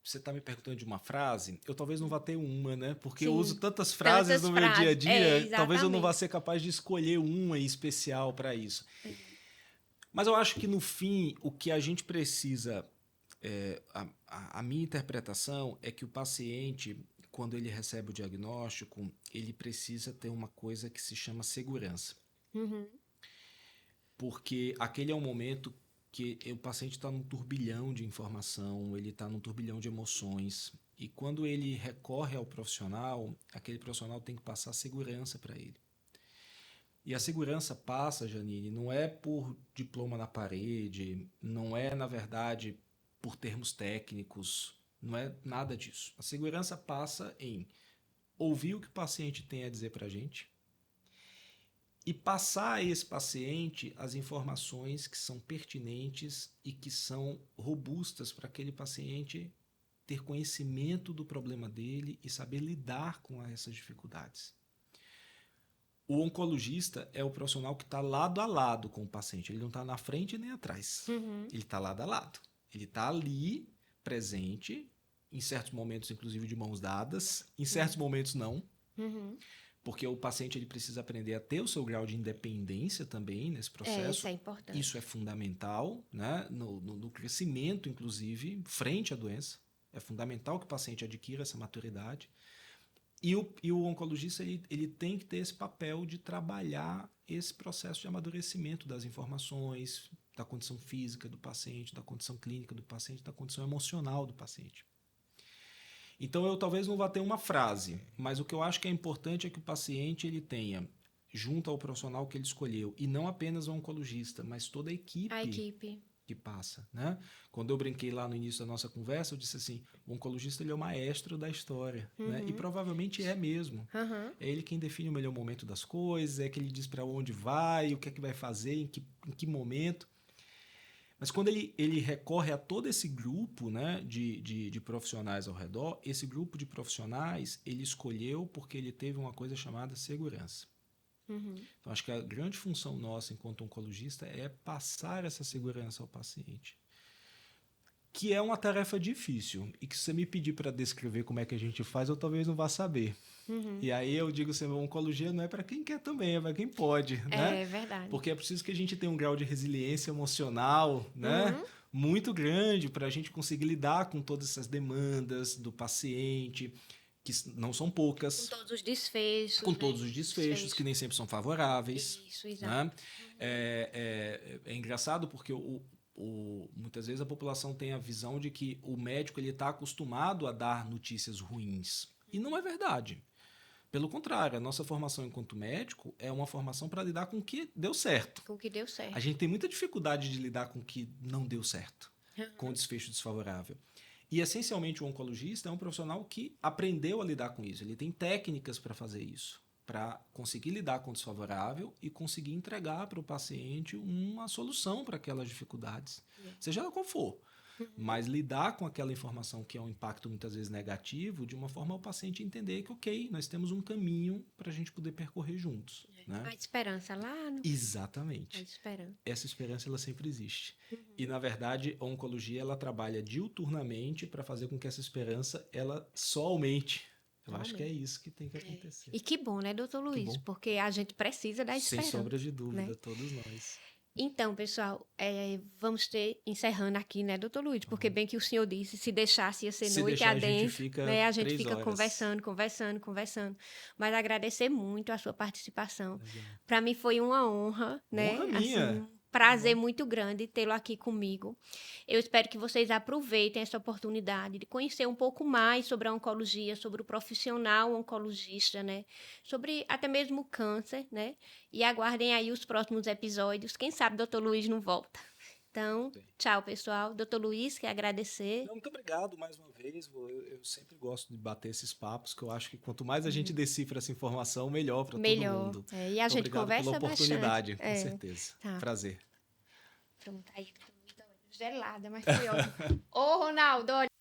você está me perguntando de uma frase, eu talvez não vá ter uma, né? Porque eu uso tantas frases no meu dia a dia, talvez eu não vá ser capaz de escolher uma em especial para isso. Mas eu acho que, no fim, o que a gente precisa, a minha interpretação é que o paciente, quando ele recebe o diagnóstico, ele precisa ter uma coisa que se chama segurança. Porque aquele é um momento que o paciente está num turbilhão de informação, ele está num turbilhão de emoções. E quando ele recorre ao profissional, aquele profissional tem que passar segurança para ele. E a segurança passa, Janine, não é por diploma na parede, não é, na verdade, por termos técnicos, não é nada disso. A segurança passa em ouvir o que o paciente tem a dizer para a gente e passar a esse paciente as informações que são pertinentes e que são robustas para aquele paciente ter conhecimento do problema dele e saber lidar com essas dificuldades. O oncologista é o profissional que está lado a lado com o paciente. Ele não está na frente nem atrás. Ele está lado a lado. Ele está ali, presente, em certos momentos, inclusive, de mãos dadas. Em certos momentos, não. Porque o paciente ele precisa aprender a ter o seu grau de independência também nesse processo. Isso é importante. Isso é fundamental, né? No crescimento, inclusive, frente à doença. É fundamental que o paciente adquira essa maturidade. E o oncologista ele tem que ter esse papel de trabalhar esse processo de amadurecimento das informações, da condição física do paciente, da condição clínica do paciente, da condição emocional do paciente. Então, eu talvez não vá ter uma frase, mas o que eu acho que é importante é que o paciente ele tenha, junto ao profissional que ele escolheu, e não apenas o oncologista, mas toda a equipe que passa, né? Quando eu brinquei lá no início da nossa conversa, eu disse assim, o oncologista ele é o maestro da história, né? E provavelmente é mesmo. É ele quem define o melhor momento das coisas, é que ele diz para onde vai, o que é que vai fazer, em que momento. Mas quando ele recorre a todo esse grupo, né, de profissionais ao redor, esse grupo de profissionais ele escolheu porque ele teve uma coisa chamada segurança. Então, acho que a grande função nossa enquanto oncologista é passar essa segurança ao paciente. Que é uma tarefa difícil e que se você me pedir para descrever como é que a gente faz, eu talvez não vá saber. E aí eu digo assim, a oncologia não é para quem quer também, é para quem pode, né? É verdade. Porque é preciso que a gente tenha um grau de resiliência emocional, né? Muito grande para a gente conseguir lidar com todas essas demandas do paciente, que não são poucas. Com todos os desfechos. Com todos os desfechos, que nem sempre são favoráveis. Isso, exato. Né? É engraçado porque muitas vezes a população tem a visão de que o médico está acostumado a dar notícias ruins. E não é verdade. Pelo contrário, a nossa formação enquanto médico é uma formação para lidar com o que deu certo. Com o que deu certo. A gente tem muita dificuldade de lidar com o que não deu certo, com o desfecho desfavorável. E, essencialmente, o oncologista é um profissional que aprendeu a lidar com isso. Ele tem técnicas para fazer isso, para conseguir lidar com o desfavorável e conseguir entregar para o paciente uma solução para aquelas dificuldades, seja ela qual for. mas lidar com aquela informação que é um impacto muitas vezes negativo, de uma forma ao paciente entender que, ok, nós temos um caminho para a gente poder percorrer juntos. Né? A esperança lá no... Exatamente. A esperança. Essa esperança ela sempre existe. E, na verdade, a oncologia ela trabalha diuturnamente para fazer com que essa esperança ela só aumente. Eu acho que é isso que tem que acontecer. E que bom, né, doutor Luiz? Porque a gente precisa da esperança. Sem sombra de dúvida, né? todos nós. Então, pessoal, vamos encerrando aqui, né, doutor Luiz? Porque bem que o senhor disse, se deixasse ia ser noite adentro, né? A gente fica conversando. Mas agradecer muito a sua participação. Para mim foi uma honra, né? Honra minha. Assim, prazer muito grande tê-lo aqui comigo. Eu espero que vocês aproveitem essa oportunidade de conhecer um pouco mais sobre a oncologia, sobre o profissional oncologista, né? Sobre até mesmo o câncer, né? E aguardem aí os próximos episódios. Quem sabe Dr. Luiz não volta. Então, tchau, pessoal. Dr. Luiz, quer agradecer? Não, muito obrigado mais uma vez. Eu sempre gosto de bater esses papos, que eu acho que quanto mais a gente decifra essa informação, melhor para todo mundo. E a gente conversa pela oportunidade, bastante. Com certeza. Tá. Prazer. Pronto, aí gelada, mas foi ótimo. Ô, Ronaldo, olha.